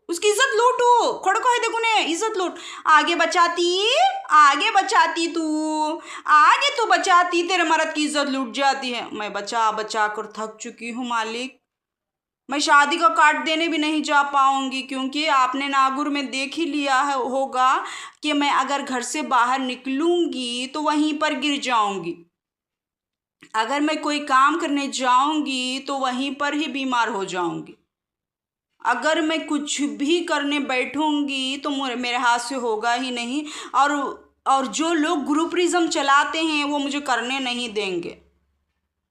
उसकी इज्जत लूटू, खड़को है देखो ने इज्जत लूट, आगे बचाती तू, आगे तो बचाती, तेरे मर्द की इज्जत लूट जाती है। मैं बचा बचा कर थक चुकी हूँ मालिक, मैं शादी का कार्ड देने भी नहीं जा पाऊंगी, क्योंकि आपने नागुर में देख ही लिया है होगा कि मैं अगर घर से बाहर निकलूंगी तो वहीं पर गिर जाऊंगी, अगर मैं कोई काम करने जाऊंगी तो वहीं पर ही बीमार हो जाऊंगी, अगर मैं कुछ भी करने बैठूंगी तो मेरे हाथ से होगा ही नहीं। और जो लोग ग्रुपरिज्म चलाते हैं वो मुझे करने नहीं देंगे,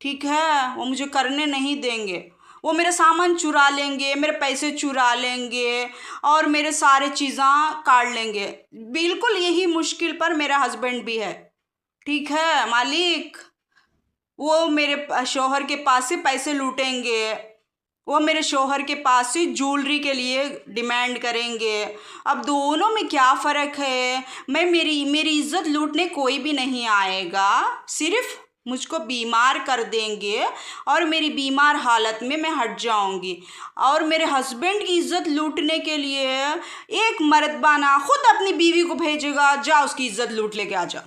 ठीक है, वो मुझे करने नहीं देंगे, वो मेरा सामान चुरा लेंगे, मेरे पैसे चुरा लेंगे और मेरे सारे चीज़ें काट लेंगे। बिल्कुल यही मुश्किल पर मेरा हस्बैंड भी है, ठीक है मालिक। वो मेरे शौहर के पास से पैसे लूटेंगे, वो मेरे शौहर के पास से ज्वेलरी के लिए डिमांड करेंगे। अब दोनों में क्या फ़र्क है, मेरी इज्जत लूटने कोई भी नहीं आएगा, सिर्फ मुझको बीमार कर देंगे और मेरी बीमार हालत में मैं हट जाऊंगी। और मेरे हस्बैंड की इज्जत लूटने के लिए एक मर्दाना खुद अपनी बीवी को भेजेगा, जा उसकी इज्जत लूट लेके आ जा।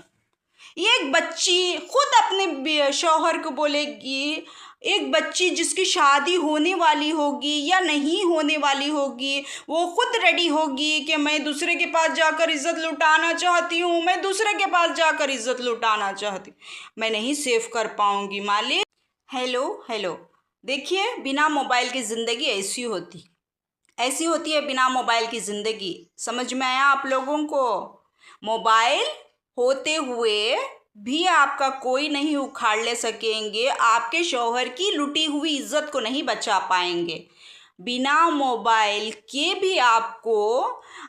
एक बच्ची खुद अपने शौहर को बोलेगी, एक बच्ची जिसकी शादी होने वाली होगी या नहीं होने वाली होगी, वो खुद रेडी होगी कि मैं दूसरे के पास जाकर इज्जत लुटाना चाहती हूँ, मैं दूसरे के पास जाकर इज्जत लुटाना चाहती हूँ, मैं नहीं सेव कर पाऊँगी मालिक। हेलो हेलो, देखिए बिना मोबाइल की ज़िंदगी ऐसी होती है बिना मोबाइल की ज़िंदगी। समझ में आया आप लोगों को? मोबाइल होते हुए भी आपका कोई नहीं उखाड़ ले सकेंगे, आपके शौहर की लुटी हुई इज्जत को नहीं बचा पाएंगे। बिना मोबाइल के भी आपको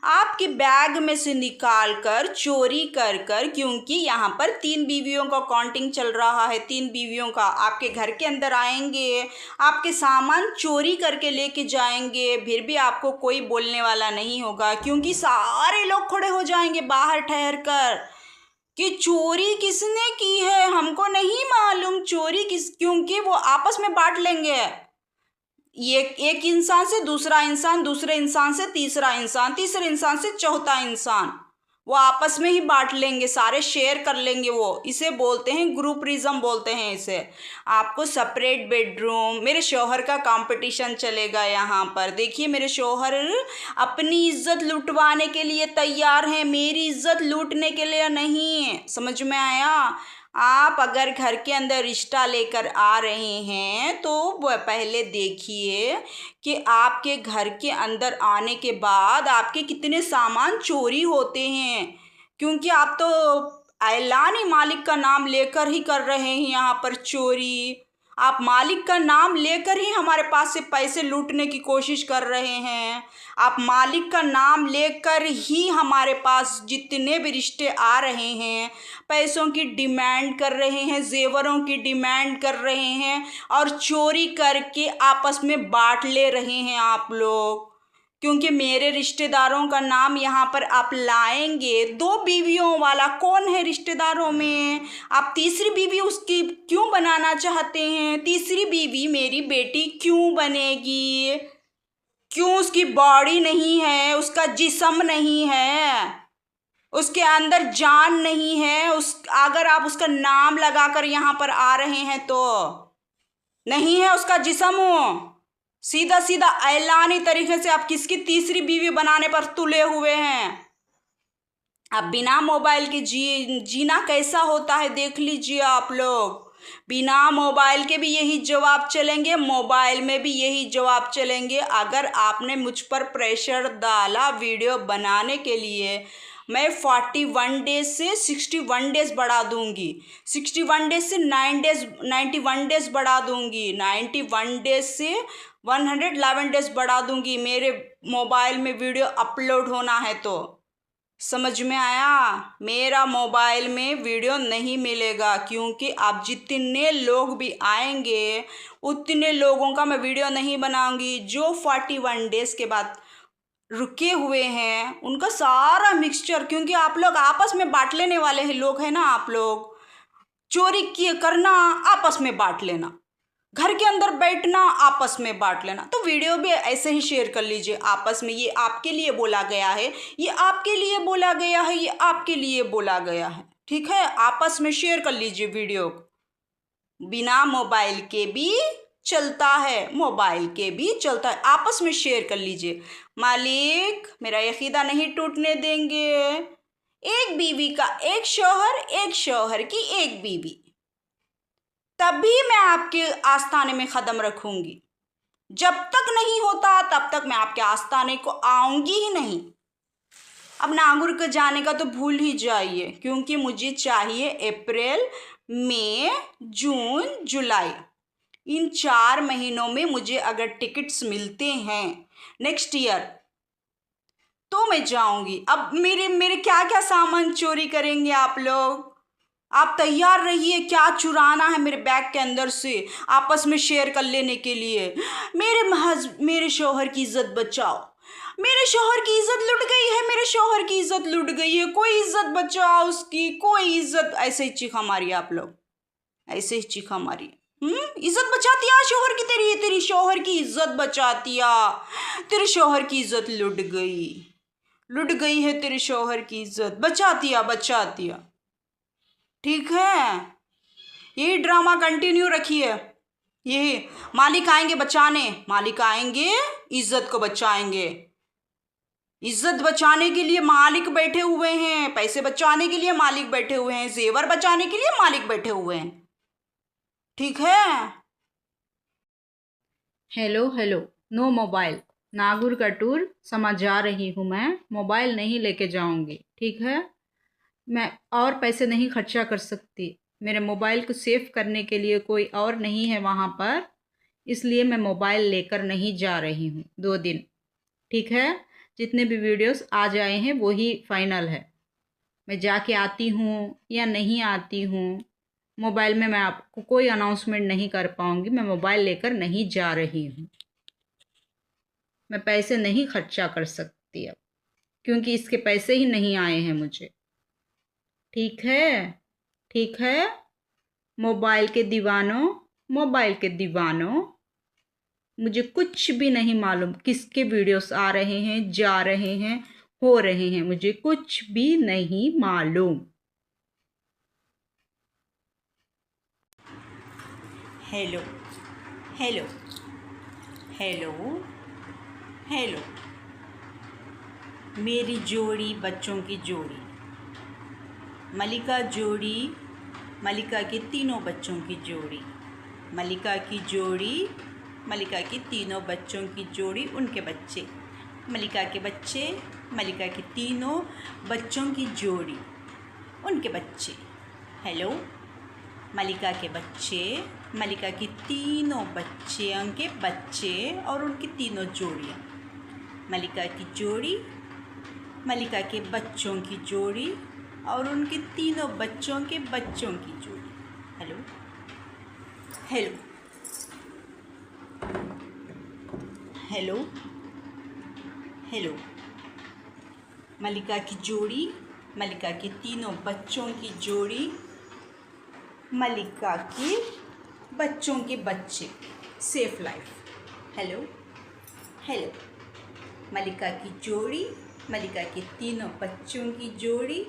आपके बैग में से निकाल कर चोरी कर कर, क्योंकि यहाँ पर 3 बीवियों का काउंटिंग चल रहा है, 3 बीवियों का आपके घर के अंदर आएंगे, आपके सामान चोरी करके लेके जाएंगे, फिर भी आपको कोई बोलने वाला नहीं होगा, क्योंकि सारे लोग खड़े हो जाएंगे बाहर ठहर कर कि चोरी किसने की है, हमको नहीं मालूम चोरी क्योंकि वो आपस में बांट लेंगे। ये एक इंसान से दूसरा इंसान, दूसरे इंसान से तीसरा इंसान, तीसरे इंसान से चौथा इंसान, वो आपस में ही बांट लेंगे, सारे शेयर कर लेंगे। वो इसे बोलते हैं ग्रुपरिज्म बोलते हैं इसे। आपको सेपरेट बेडरूम, मेरे शौहर का कंपटीशन चलेगा यहाँ पर। देखिए मेरे शौहर अपनी इज्जत लुटवाने के लिए तैयार हैं, मेरी इज्जत लूटने के लिए नहीं। समझ में आया? आप अगर घर के अंदर रिश्ता लेकर आ रहे हैं तो वह पहले देखिए कि आपके घर के अंदर आने के बाद आपके कितने सामान चोरी होते हैं, क्योंकि आप तो ऐलान ही मालिक का नाम लेकर ही कर रहे हैं यहाँ पर चोरी। आप मालिक का नाम लेकर ही हमारे पास से पैसे लूटने की कोशिश कर रहे हैं। आप मालिक का नाम लेकर ही हमारे पास जितने भी रिश्ते आ रहे हैं पैसों की डिमांड कर रहे हैं, जेवरों की डिमांड कर रहे हैं और चोरी करके आपस में बांट ले रहे हैं आप लोग। क्योंकि मेरे रिश्तेदारों का नाम यहाँ पर आप लाएंगे। 2 बीवियों वाला कौन है रिश्तेदारों में? आप तीसरी बीवी उसकी क्यों बनाना चाहते हैं? तीसरी बीवी मेरी बेटी क्यों बनेगी? क्यों? उसकी बॉडी नहीं है, उसका जिस्म नहीं है, उसके अंदर जान नहीं है। अगर आप उसका नाम लगाकर यहाँ पर आ रहे हैं तो नहीं है उसका जिस्म। सीधा सीधा ऐलानी तरीके से आप किसकी तीसरी बीवी बनाने पर तुले हुए हैं। अब बिना मोबाइल के जीना कैसा होता है देख लीजिए आप लोग। बिना मोबाइल के भी यही जवाब चलेंगे, मोबाइल में भी यही जवाब चलेंगे। अगर आपने मुझ पर प्रेशर डाला वीडियो बनाने के लिए, मैं 41 डेज से 61 डेज बढ़ा दूंगी, 61 डेज से 91 डेज बढ़ा दूंगी, 91 डेज से 111 डेज बढ़ा दूंगी मेरे मोबाइल में वीडियो अपलोड होना है तो। समझ में आया? मेरा मोबाइल में वीडियो नहीं मिलेगा, क्योंकि आप जितने लोग भी आएंगे उतने लोगों का मैं वीडियो नहीं बनाऊंगी। जो 41 डेज के बाद रुके हुए हैं उनका सारा मिक्सचर, क्योंकि आप लोग आपस में बांट लेने वाले हैं लोग हैं ना। आप लोग चोरी किए करना, आपस में बांट लेना, घर के अंदर बैठना, आपस में बांट लेना। तो वीडियो भी ऐसे ही शेयर कर लीजिए आपस में। ये आपके लिए बोला गया है, ये आपके लिए बोला गया है, ये आपके लिए बोला गया है। ठीक है, आपस में शेयर कर लीजिए वीडियो। बिना मोबाइल के भी चलता है, मोबाइल के भी चलता है, आपस में शेयर कर लीजिए। मालिक मेरा यकीदा नहीं टूटने देंगे। एक बीवी का एक शौहर, एक शौहर की एक बीवी, तभी मैं आपके आस्थाने में कदम रखूंगी। जब तक नहीं होता तब तक मैं आपके आस्थाने को आऊंगी ही नहीं। अब नागुर के जाने का तो भूल ही जाइए, क्योंकि मुझे चाहिए अप्रैल, मई, जून, जुलाई, इन 4 महीनों में मुझे अगर टिकट्स मिलते हैं नेक्स्ट ईयर तो मैं जाऊंगी। अब मेरे क्या क्या सामान चोरी करेंगे आप लोग? आप तैयार रहिए, क्या चुराना है मेरे बैग के अंदर से आपस में शेयर कर लेने के लिए। मेरे शौहर की इज्जत बचाओ, मेरे शौहर की इज्जत लुट गई है, मेरे शौहर की इज्जत लुट गई है, कोई इज्जत बचाओ उसकी, कोई इज्जत, ऐसे ही चीखा मारिए आप लोग। ऐसे ही चीखा मारी। इज्जत बचाती आ शोहर की, तेरी शोहर की इज्जत बचाती आ, तेरे शोहर की इज्जत लुट गई है, तेरे शोहर की इज्जत बचाती आ। ठीक है, यही ड्रामा कंटिन्यू रखिए। यही मालिक आएंगे बचाने, मालिक आएंगे इज्जत को बचाएंगे। इज्जत बचाने के लिए मालिक बैठे हुए हैं, पैसे बचाने के लिए मालिक बैठे हुए हैं, जेवर बचाने के लिए मालिक बैठे हुए हैं। ठीक है। Hello hello, no mobile. Nagur का टूर समझ जा रही हूँ मैं, मोबाइल नहीं लेके जाऊँगी, ठीक है। मैं और पैसे नहीं खर्चा कर सकती, मेरे मोबाइल को सेव करने के लिए कोई और नहीं है वहाँ पर, इसलिए मैं मोबाइल लेकर नहीं जा रही हूँ 2 दिन, ठीक है। जितने भी वीडियोस आज आए हैं वही फाइनल है। मैं जाके आती हूँ या नहीं आती हूँ, मोबाइल में मैं आपको कोई अनाउंसमेंट नहीं कर पाऊँगी। मैं मोबाइल लेकर नहीं जा रही हूँ, मैं पैसे नहीं खर्चा कर सकती अब, क्योंकि इसके पैसे ही नहीं आए हैं मुझे, ठीक है। ठीक है, मोबाइल के दीवानों, मुझे कुछ भी नहीं मालूम किसके वीडियोस आ रहे हैं, जा रहे हैं, हो रहे हैं, मुझे कुछ भी नहीं मालूम। हेलो हेलो हेलो हेलो, मेरी जोड़ी बच्चों की जोड़ी, मलिका जोड़ी, मलिका के तीनों बच्चों की जोड़ी, मलिका की जोड़ी, मलिका के तीनों बच्चों की जोड़ी, उनके बच्चे, मलिका के बच्चे, मलिका के तीनों बच्चों की जोड़ी, उनके बच्चे। हेलो, मलिका के बच्चे, मलिका की तीनों बच्चियों के बच्चे और उनकी तीनों जोड़ियाँ, मलिका की जोड़ी, मलिका के बच्चों की जोड़ी और उनके तीनों बच्चों के बच्चों की जोड़ी। हेलो हेलो हेलो हेलो, मलिका की जोड़ी, मलिका के तीनों बच्चों की जोड़ी, मलिका के बच्चों के बच्चे, सेफ लाइफ। हेलो हेलो, मलिका की जोड़ी, मलिका के तीनों बच्चों की जोड़ी,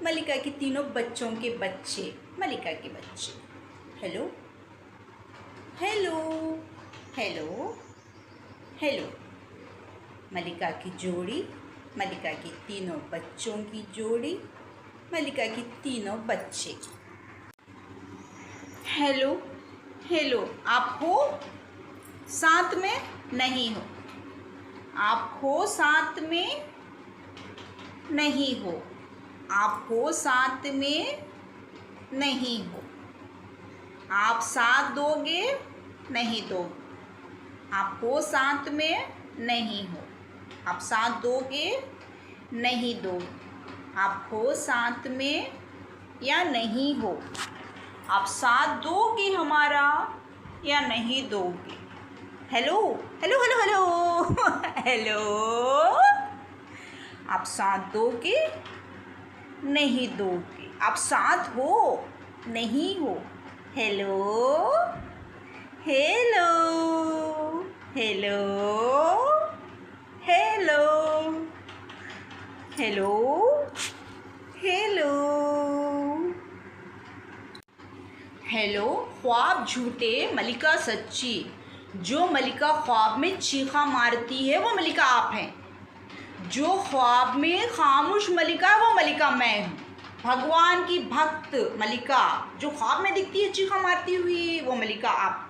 मलिका के तीनों बच्चों के बच्चे, मलिका के बच्चे। हेलो हेलो हेलो हेलो, मलिका की जोड़ी, मलिका के तीनों बच्चों की जोड़ी, मलिका के तीनों बच्चे। हेलो हेलो, आप हो साथ में नहीं हो, आप हो साथ में नहीं हो, आप हो साथ में नहीं हो, आप साथ दोगे नहीं दोगे, आप हो साथ में नहीं हो, आप साथ दोगे नहीं दोगे, आप हो साथ में या नहीं हो, आप साथ दोगे हमारा या नहीं दोगे। Hello hello hello hello hello, आप साथ दोगे नहीं दोगे, आप साथ हो नहीं हो। Hello hello hello hello hello hello hello, ख्वाब झूठे मलिका सच्ची, जो मलिका ख्वाब में चीखा मारती है वो मलिका आप हैं, जो ख्वाब में खामोश मलिका है वो मलिका मैं हूँ। भगवान की भक्त मलिका जो ख्वाब में दिखती है चीखा मारती हुई वो मलिका आप,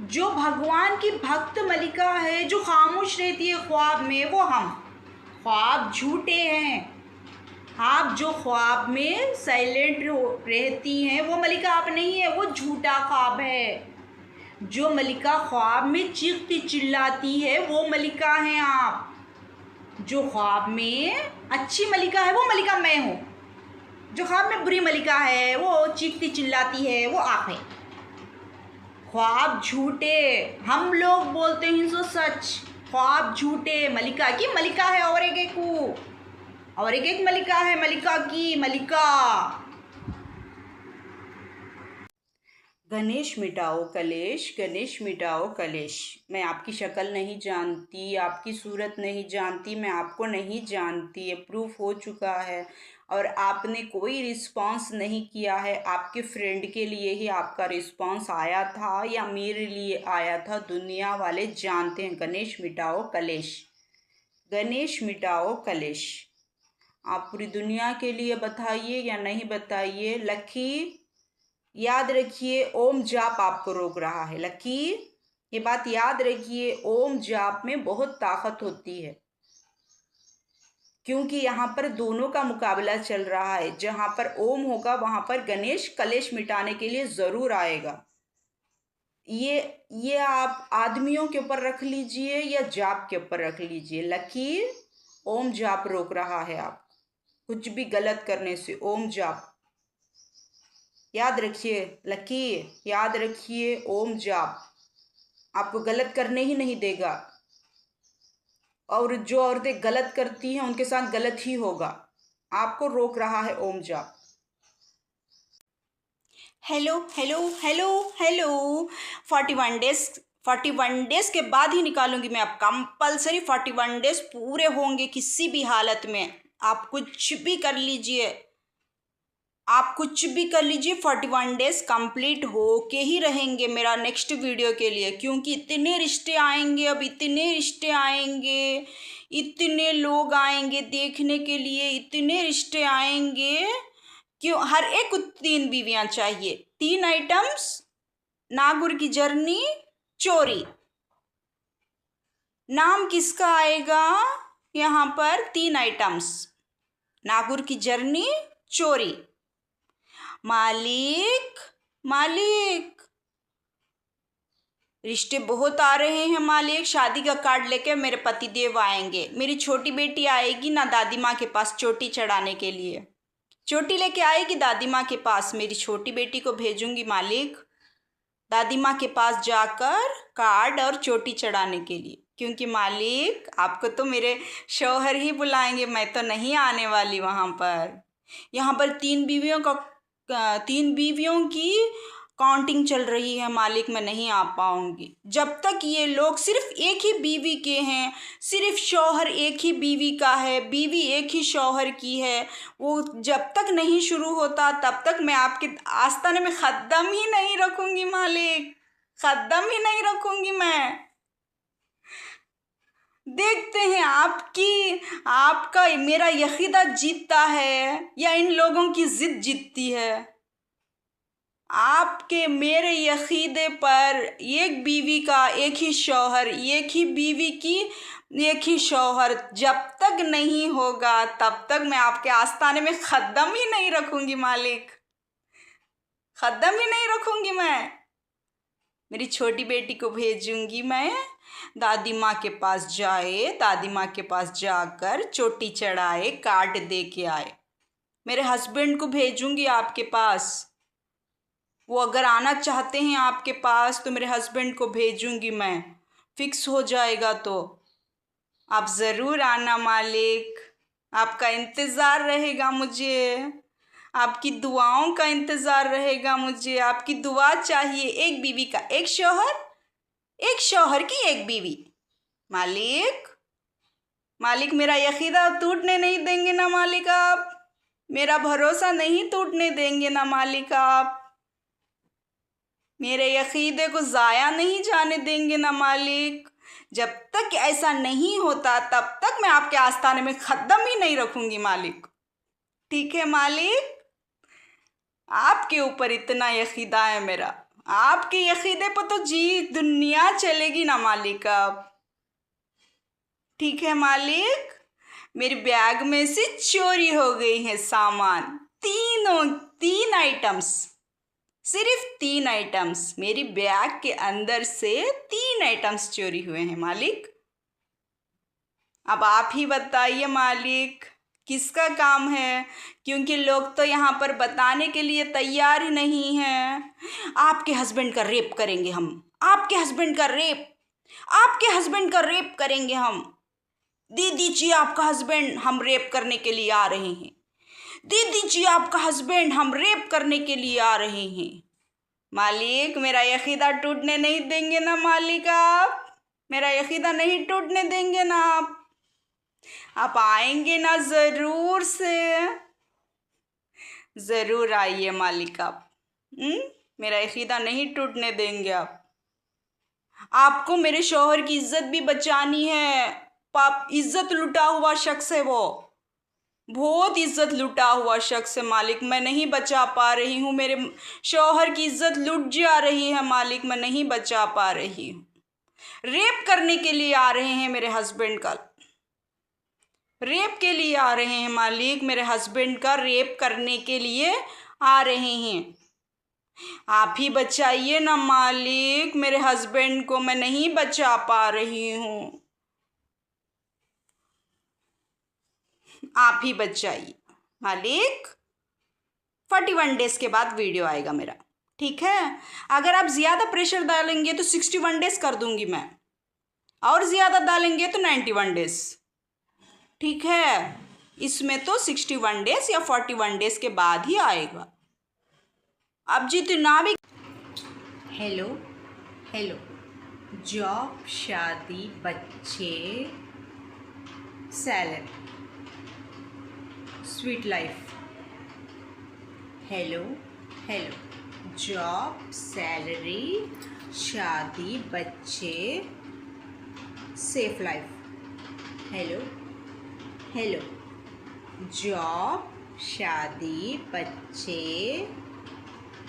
जो भगवान की भक्त मलिका है जो खामोश रहती है ख्वाब में वो हम। ख्वाब झूठे हैं, आप जो ख्वाब में साइलेंट रहती हैं वो मलिका आप नहीं है, वो झूठा ख्वाब है। जो मलिका ख्वाब में चीखती चिल्लाती है वो मलिका हैं आप, जो ख्वाब में अच्छी मलिका है वो मलिका मैं हूँ, जो ख्वाब में बुरी मलिका है वो चीखती चिल्लाती है वो आप हैं। ख्वाब झूठे, हम लोग बोलते हैं सो सच, ख्वाब झूठे मलिका की मलिका है और एक मलिका है, मलिका की मलिका। गणेश मिटाओ कलेश, गणेश मिटाओ कलेश। मैं आपकी शक्ल नहीं जानती, आपकी सूरत नहीं जानती, मैं आपको नहीं जानती, ये प्रूफ हो चुका है। और आपने कोई रिस्पॉन्स नहीं किया है। आपके फ्रेंड के लिए ही आपका रिस्पॉन्स आया था या मेरे लिए आया था, दुनिया वाले जानते हैं। गणेश मिटाओ कलेश, गणेश मिटाओ कलेश। आप पूरी दुनिया के लिए बताइए या नहीं बताइए। लकी याद रखिए, ओम जाप आपको रोक रहा है। लकी ये बात याद रखिए, ओम जाप में बहुत ताकत होती है, क्योंकि यहाँ पर दोनों का मुकाबला चल रहा है। जहाँ पर ओम होगा वहाँ पर गणेश कलेश मिटाने के लिए ज़रूर आएगा। ये आप आदमियों के ऊपर रख लीजिए या जाप के ऊपर रख लीजिए। लकी ओम जाप रोक रहा है आप कुछ भी गलत करने से। ओम जाप याद रखिए, लकी याद रखिए, ओम जाप आपको गलत करने ही नहीं देगा। और जो औरतें गलत करती हैं उनके साथ गलत ही होगा। आपको रोक रहा है ओम जाप। Hello hello hello hello 41 days के बाद ही निकालूंगी मैं। अब कंपलसरी 41 डेज पूरे होंगे किसी भी हालत में। आप कुछ भी कर लीजिए, आप कुछ भी कर लीजिए, 41 डेज कंप्लीट हो के ही रहेंगे मेरा नेक्स्ट वीडियो के लिए। क्योंकि इतने रिश्ते आएंगे, अब इतने रिश्ते आएंगे, इतने लोग आएंगे देखने के लिए, इतने रिश्ते आएंगे। क्यों हर एक को 3 बीवियां चाहिए। 3 आइटम्स, नागुर की जर्नी, चोरी। नाम किसका आएगा यहाँ पर? 3 आइटम्स, नागुर की जर्नी, चोरी। मालिक मालिक रिश्ते बहुत आ रहे हैं मालिक। शादी का कार्ड लेके मेरे पतिदेव आएंगे। मेरी छोटी बेटी आएगी ना दादी माँ के पास चोटी चढ़ाने के लिए। चोटी लेके आएगी दादी माँ के पास। मेरी छोटी बेटी को भेजूंगी मालिक दादी माँ के पास जाकर कार्ड और चोटी चढ़ाने के लिए। क्योंकि मालिक आपको तो मेरे शौहर ही बुलाएंगे, मैं तो नहीं आने वाली वहाँ पर। यहाँ पर 3 बीवियों की काउंटिंग चल रही है मालिक, मैं नहीं आ पाऊंगी। जब तक ये लोग सिर्फ एक ही बीवी के हैं, सिर्फ शौहर एक ही बीवी का है, बीवी एक ही शौहर की है, वो जब तक नहीं शुरू होता तब तक मैं आपके आस्थाने में कदम ही नहीं रखूंगी मालिक, कदम ही नहीं रखूंगी मैं। देखते हैं आपका मेरा यकीदा जीतता है या इन लोगों की जिद जीतती है। आपके मेरे यकीदे पर एक बीवी का एक ही शौहर, एक ही बीवी की एक ही शौहर जब तक नहीं होगा तब तक मैं आपके आस्थाने में कदम ही नहीं रखूंगी मालिक, कदम ही नहीं रखूंगी मैं। मेरी छोटी बेटी को भेजूंगी मैं, दादी माँ के पास जाए, दादी माँ के पास जाकर चोटी चढ़ाए, कार्ड दे के आए। मेरे हस्बैंड को भेजूंगी आपके पास, वो अगर आना चाहते हैं आपके पास तो मेरे हस्बैंड को भेजूंगी मैं। फिक्स हो जाएगा तो आप ज़रूर आना मालिक। आपका इंतज़ार रहेगा मुझे, आपकी दुआओं का इंतज़ार रहेगा मुझे। आपकी दुआ चाहिए। एक बीवी का एक शौहर, एक शौहर की एक बीवी। मालिक मालिक मेरा यकीदा टूटने नहीं देंगे ना मालिक आप? मेरा भरोसा नहीं टूटने देंगे ना मालिक आप? मेरे यकीदे को ज़ाया नहीं जाने देंगे ना मालिक? जब तक ऐसा नहीं होता तब तक मैं आपके आस्थाने में कदम ही नहीं रखूंगी मालिक। ठीक है मालिक, आपके ऊपर इतना यकीदा है मेरा, आपके यकीदे पर तो जी दुनिया चलेगी ना मालिक आप। ठीक है मालिक, मेरे बैग में से चोरी हो गई है सामान। 3 आइटम्स, सिर्फ 3 आइटम्स मेरी बैग के अंदर से 3 आइटम्स चोरी हुए हैं मालिक। अब आप ही बताइए मालिक किसका काम है? क्योंकि लोग तो यहाँ पर बताने के लिए तैयार ही नहीं हैं। आपके हस्बैंड का रेप करेंगे हम, आपके हस्बैंड का रेप, आपके हस्बैंड का रेप करेंगे हम। दे दीजिए आपका हस्बैंड, हम रेप करने के लिए आ रहे हैं। दे दीजिए आपका हस्बैंड, हम रेप करने के लिए आ रहे हैं। मालिक मेरा यकीदा टूटने नहीं देंगे ना मालिक, आप मेरा यकीदा नहीं टूटने देंगे ना आप आएंगे ना ज़रूर से, ज़रूर आइए मालिक आप। मेरा यकीदा नहीं टूटने देंगे आप। आपको मेरे शौहर की इज्जत भी बचानी है। पाप इज्जत लुटा हुआ शख्स है वो, बहुत इज्जत लुटा हुआ शख्स है मालिक। मैं नहीं बचा पा रही हूँ, मेरे शौहर की इज्जत लुट जा रही है मालिक, मैं नहीं बचा पा रही हूँ। रेप करने के लिए आ रहे हैं मेरे हस्बैंड का, रेप के लिए आ रहे हैं मालिक, मेरे हस्बैंड का रेप करने के लिए आ रहे हैं। आप ही बचाइए ना मालिक, मेरे हस्बैंड को मैं नहीं बचा पा रही हूँ, आप ही बचाइए मालिक। 41 डेज के बाद वीडियो आएगा मेरा, ठीक है। अगर आप ज़्यादा प्रेशर डालेंगे तो 61 डेज कर दूंगी मैं, और ज़्यादा डालेंगे तो 91 डेज, ठीक है। इसमें तो 61 डेज या 41 डेज के बाद ही आएगा। अब जितना भी हेलो हेलो, जॉब, शादी, बच्चे, salary, sweet life. Hello hello, job, salary, शादी, बच्चे, safe life. Hello hello, job, शादी, बच्चे,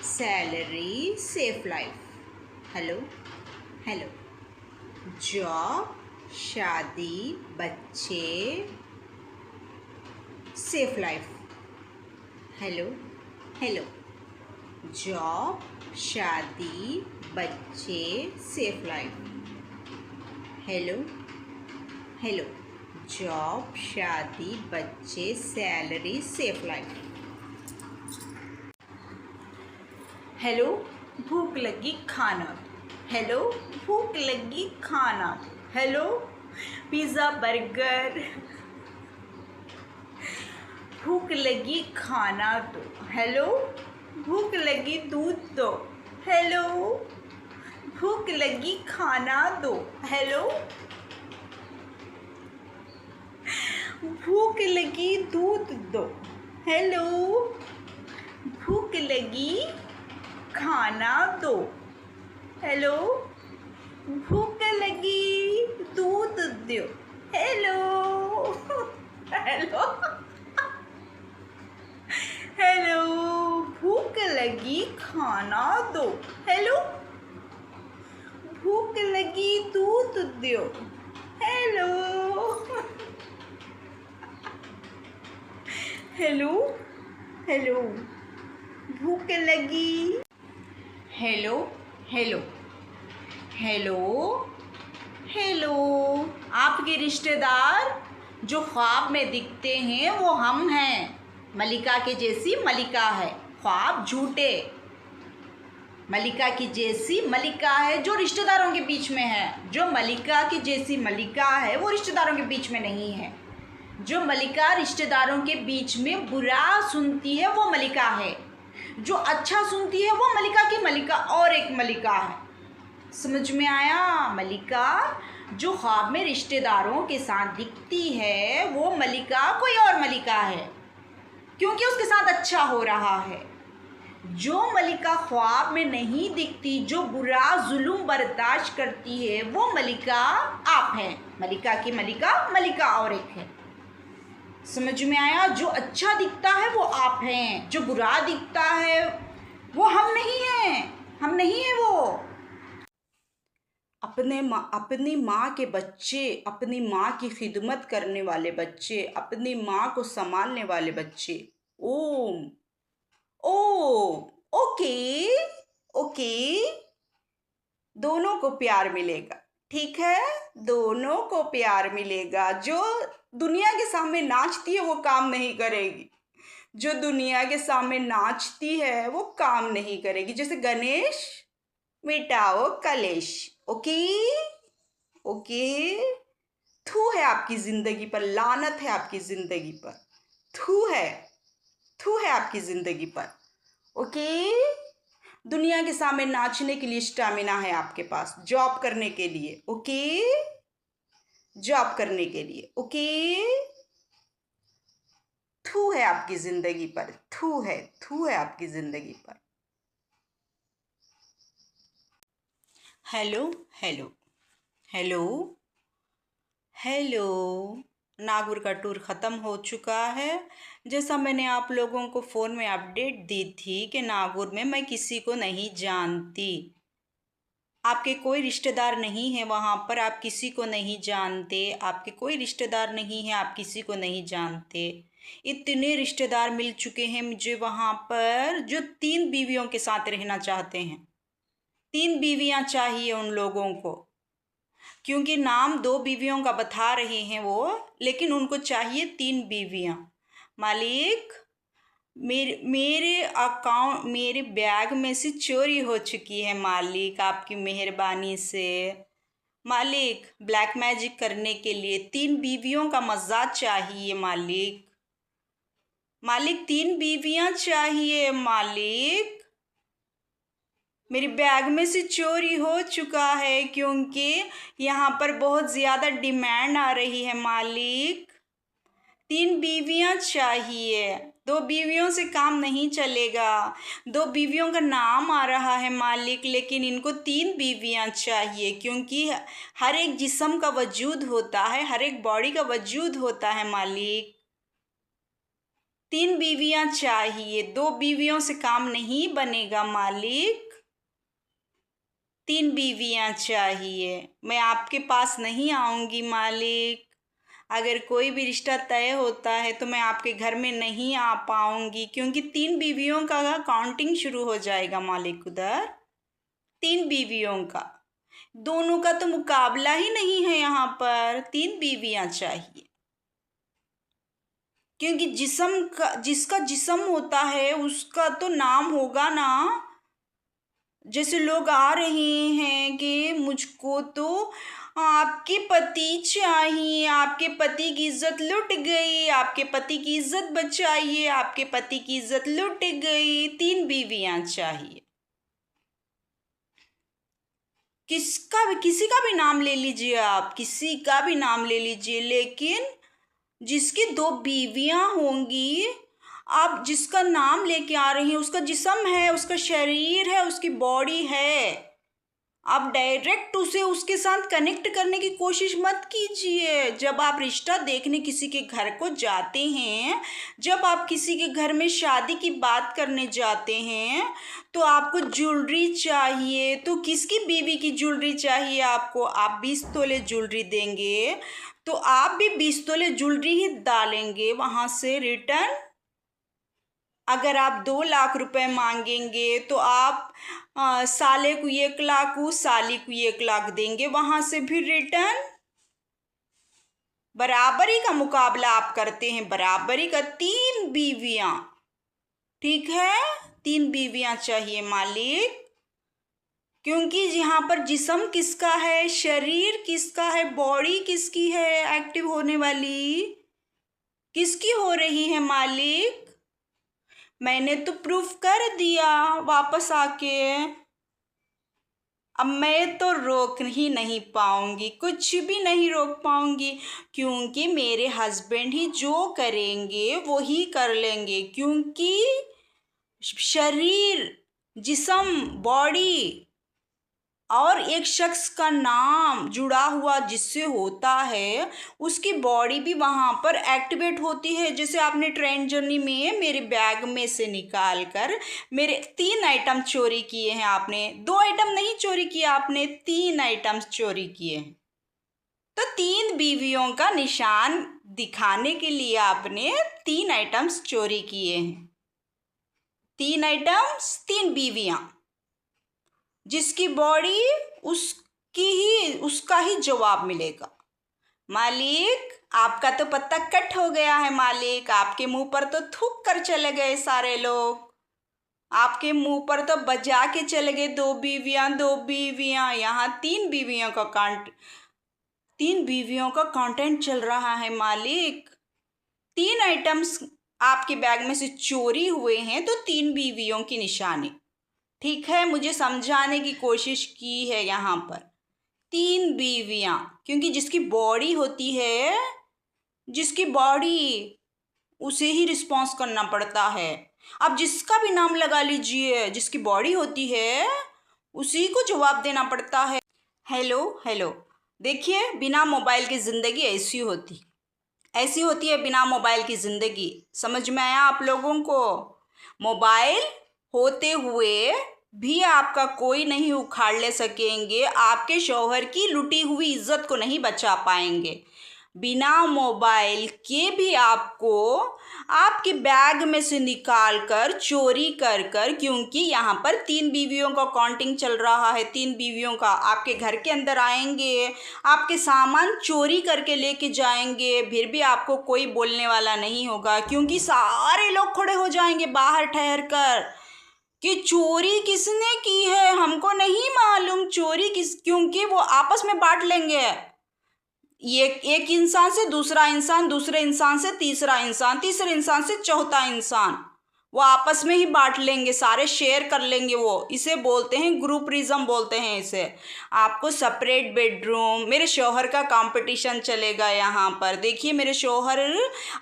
salary, safe life. Hello hello, job, शादी, बच्चे, safe life. Hello hello, job, शादी, बच्चे, safe life. Hello hello, job, शादी, बच्चे, सैलरी, सेफ लाइफ। हेलो, भूख लगी खाना। हेलो, भूख लगी खाना। हेलो, पिज़्ज़ा, बर्गर, भूख लगी खाना दो। हेलो, भूख लगी दूध दो। हेलो, भूख लगी खाना दो। हेलो, भूख लगी दूध दो। हेलो, भूख लगी खाना दो। हेलो, भूख लगी दूध दो। हेलो हेलो हेलो, भूख लगी खाना दो। हेलो, भूख लगी दूध दो। हेलो हेलो हेलो, भूख लगी। हेलो हेलो हेलो हेलो, आपके रिश्तेदार जो ख्वाब में दिखते हैं वो हम हैं। मलिका के जैसी मलिका है, ख्वाब झूठे। मलिका की जैसी मलिका है जो रिश्तेदारों के बीच में है। जो मलिका की जैसी मलिका है वो रिश्तेदारों के बीच में नहीं है। जो मलिका रिश्तेदारों के बीच में बुरा सुनती है वो मलिका है। जो अच्छा सुनती है वो मलिका की मलिका और एक मलिका है। समझ में आया? मलिका जो ख्वाब में रिश्तेदारों के साथ दिखती है वो मलिका कोई और मलिका है, क्योंकि उसके साथ अच्छा हो रहा है। जो मलिका ख्वाब में नहीं दिखती, जो बुरा जुल्म बर्दाश्त करती है, वो मलिका आप हैं। मलिका की मलिका मलिका और एक है। समझ में आया? जो अच्छा दिखता है वो आप हैं, जो बुरा दिखता है वो हम नहीं हैं, हम नहीं हैं वो। अपनी माँ के बच्चे, अपनी माँ की खिदमत करने वाले बच्चे, अपनी माँ को संभालने वाले बच्चे। ओम ओ ओके ओके, दोनों को प्यार मिलेगा, ठीक है? दोनों को प्यार मिलेगा। जो दुनिया के सामने नाचती है वो काम नहीं करेगी, जो दुनिया के सामने नाचती है वो काम नहीं करेगी। जैसे गणेश मिटाओ कलेश। ओके ओके, थू है आपकी जिंदगी पर, लानत है आपकी जिंदगी पर, थू है आपकी जिंदगी पर। ओके, दुनिया के सामने नाचने के लिए स्टैमिना है आपके पास, जॉब करने के लिए, ओके, जॉब करने के लिए, ओके। थू है आपकी जिंदगी पर, थू है आपकी जिंदगी पर। Hello hello hello hello. Nagaur का टूर ख़त्म हो चुका है। जैसा मैंने आप लोगों को फ़ोन में अपडेट दी थी कि नागौर में मैं किसी को नहीं जानती, आपके कोई रिश्तेदार नहीं है वहाँ पर, आप किसी को नहीं जानते, आपके कोई रिश्तेदार नहीं है, आप किसी को नहीं जानते। इतने रिश्तेदार मिल चुके हैं मुझे वहाँ पर जो 3 बीवियों के साथ रहना चाहते हैं। 3 बीवियाँ चाहिए उन लोगों को, क्योंकि नाम 2 बीवियों का बता रहे हैं वो, लेकिन उनको चाहिए 3 बीवियाँ। मालिक, मेरे बैग में से चोरी हो चुकी है मालिक, आपकी मेहरबानी से। मालिक, ब्लैक मैजिक करने के लिए 3 बीवियों का मज़ा चाहिए मालिक। मालिक 3 बीवियाँ चाहिए मालिक। मेरी बैग में से चोरी हो चुका है, क्योंकि यहाँ पर बहुत ज़्यादा डिमांड आ रही है मालिक। 3 बीवियाँ चाहिए, 2 बीवियों से काम नहीं चलेगा। 2 बीवियों का नाम आ रहा है मालिक, लेकिन इनको 3 बीवियाँ चाहिए, क्योंकि हर एक जिस्म का वजूद होता है, हर एक बॉडी का वजूद होता है मालिक। 3 बीवियाँ चाहिए, 2 बीवियों से काम नहीं बनेगा मालिक। 3 बीवियाँ चाहिए। मैं आपके पास नहीं आऊँगी मालिक। अगर कोई भी रिश्ता तय होता है तो मैं आपके घर में नहीं आ पाऊँगी, क्योंकि 3 बीवियों का काउंटिंग शुरू हो जाएगा मालिक उधर। 3 बीवियों का, दोनों का तो मुकाबला ही नहीं है यहाँ पर। 3 बीवियाँ चाहिए, क्योंकि जिसका जिस्म होता है उसका तो नाम होगा ना। जैसे लोग आ रहे हैं कि मुझको तो आपके पति चाहिए, आपके पति की इज्जत लुट गई, आपके पति की इज्जत बचाइए, आपके पति की इज्जत लुट गई। 3 बीवियाँ चाहिए। किसी का भी नाम ले लीजिए आप, किसी का भी नाम ले लीजिए, लेकिन जिसकी 2 बीवियाँ होंगी, आप जिसका नाम लेके आ रही हैं उसका जिस्म है, उसका शरीर है, उसकी बॉडी है। आप डायरेक्ट उसे उसके साथ कनेक्ट करने की कोशिश मत कीजिए। जब आप रिश्ता देखने किसी के घर को जाते हैं, जब आप किसी के घर में शादी की बात करने जाते हैं, तो आपको ज्वेलरी चाहिए। तो किसकी बीवी की ज्वेलरी चाहिए आपको? आप 20 तोले ज्वेलरी देंगे तो आप भी 20 तोले ज्वेलरी ही डालेंगे वहाँ से रिटर्न। अगर आप 2 लाख रुपए मांगेंगे तो आप साले को 1 लाख, साली को 1 लाख देंगे वहाँ से भी रिटर्न। बराबरी का मुकाबला आप करते हैं, बराबरी का। 3 बीवियाँ, ठीक है? 3 बीवियाँ चाहिए मालिक, क्योंकि यहाँ पर जिस्म किसका है, शरीर किसका है, बॉडी किसकी है एक्टिव होने वाली, किसकी हो रही है मालिक? मैंने तो प्रूफ कर दिया वापस आके। अब मैं तो रोक ही नहीं पाऊंगी, कुछ भी नहीं रोक पाऊंगी, क्योंकि मेरे हस्बैंड ही जो करेंगे वो ही कर लेंगे। क्योंकि शरीर, जिस्म, बॉडी और एक शख्स का नाम जुड़ा हुआ जिससे होता है, उसकी बॉडी भी वहाँ पर एक्टिवेट होती है। जैसे आपने ट्रेन जर्नी में मेरे बैग में से निकाल कर मेरे 3 आइटम चोरी किए हैं आपने। 2 आइटम नहीं चोरी किए आपने, 3 आइटम्स चोरी किए हैं। तो 3 बीवियों का निशान दिखाने के लिए आपने 3 आइटम्स चोरी किए हैं। 3 आइटम्स, 3 बीवियाँ, जिसकी बॉडी उसका ही जवाब मिलेगा। मालिक, आपका तो पत्ता कट हो गया है मालिक। आपके मुंह पर तो थूक कर चले गए सारे लोग, आपके मुंह पर तो बजा के चले गए 2 बीवियाँ, 2 बीवियाँ। यहाँ 3 बीवियों का 3 बीवियों का कंटेंट चल रहा है मालिक। 3 आइटम्स आपके बैग में से चोरी हुए हैं तो 3 बीवियों की निशानी। ठीक है, मुझे समझाने की कोशिश की है यहाँ पर। 3 बीवियाँ, क्योंकि जिसकी बॉडी होती है, जिसकी बॉडी, उसे ही रिस्पॉन्स करना पड़ता है। अब जिसका भी नाम लगा लीजिए, जिसकी बॉडी होती है उसी को जवाब देना पड़ता है। हेलो हेलो, देखिए बिना मोबाइल की ज़िंदगी ऐसी होती है बिना मोबाइल की ज़िंदगी। समझ में आया आप लोगों को? मोबाइल होते हुए भी आपका कोई नहीं उखाड़ ले सकेंगे, आपके शौहर की लुटी हुई इज्जत को नहीं बचा पाएंगे। बिना मोबाइल के भी आपको आपके बैग में से निकाल कर चोरी कर कर, क्योंकि यहाँ पर 3 बीवियों का काउंटिंग चल रहा है, 3 बीवियों का, आपके घर के अंदर आएंगे, आपके सामान चोरी करके लेके जाएंगे, फिर भी आपको कोई बोलने वाला नहीं होगा, क्योंकि सारे लोग खड़े हो जाएंगे बाहर ठहर कर कि चोरी किसने की है, हमको नहीं मालूम चोरी क्योंकि वो आपस में बांट लेंगे। ये एक इंसान से दूसरा इंसान, दूसरे इंसान से तीसरा इंसान, तीसरे इंसान से चौथा इंसान, वो आपस में ही बांट लेंगे, सारे शेयर कर लेंगे। वो इसे बोलते हैं ग्रुपरिज्म बोलते हैं इसे। आपको सेपरेट बेडरूम, मेरे शौहर का कंपटीशन चलेगा यहाँ पर। देखिए मेरे शौहर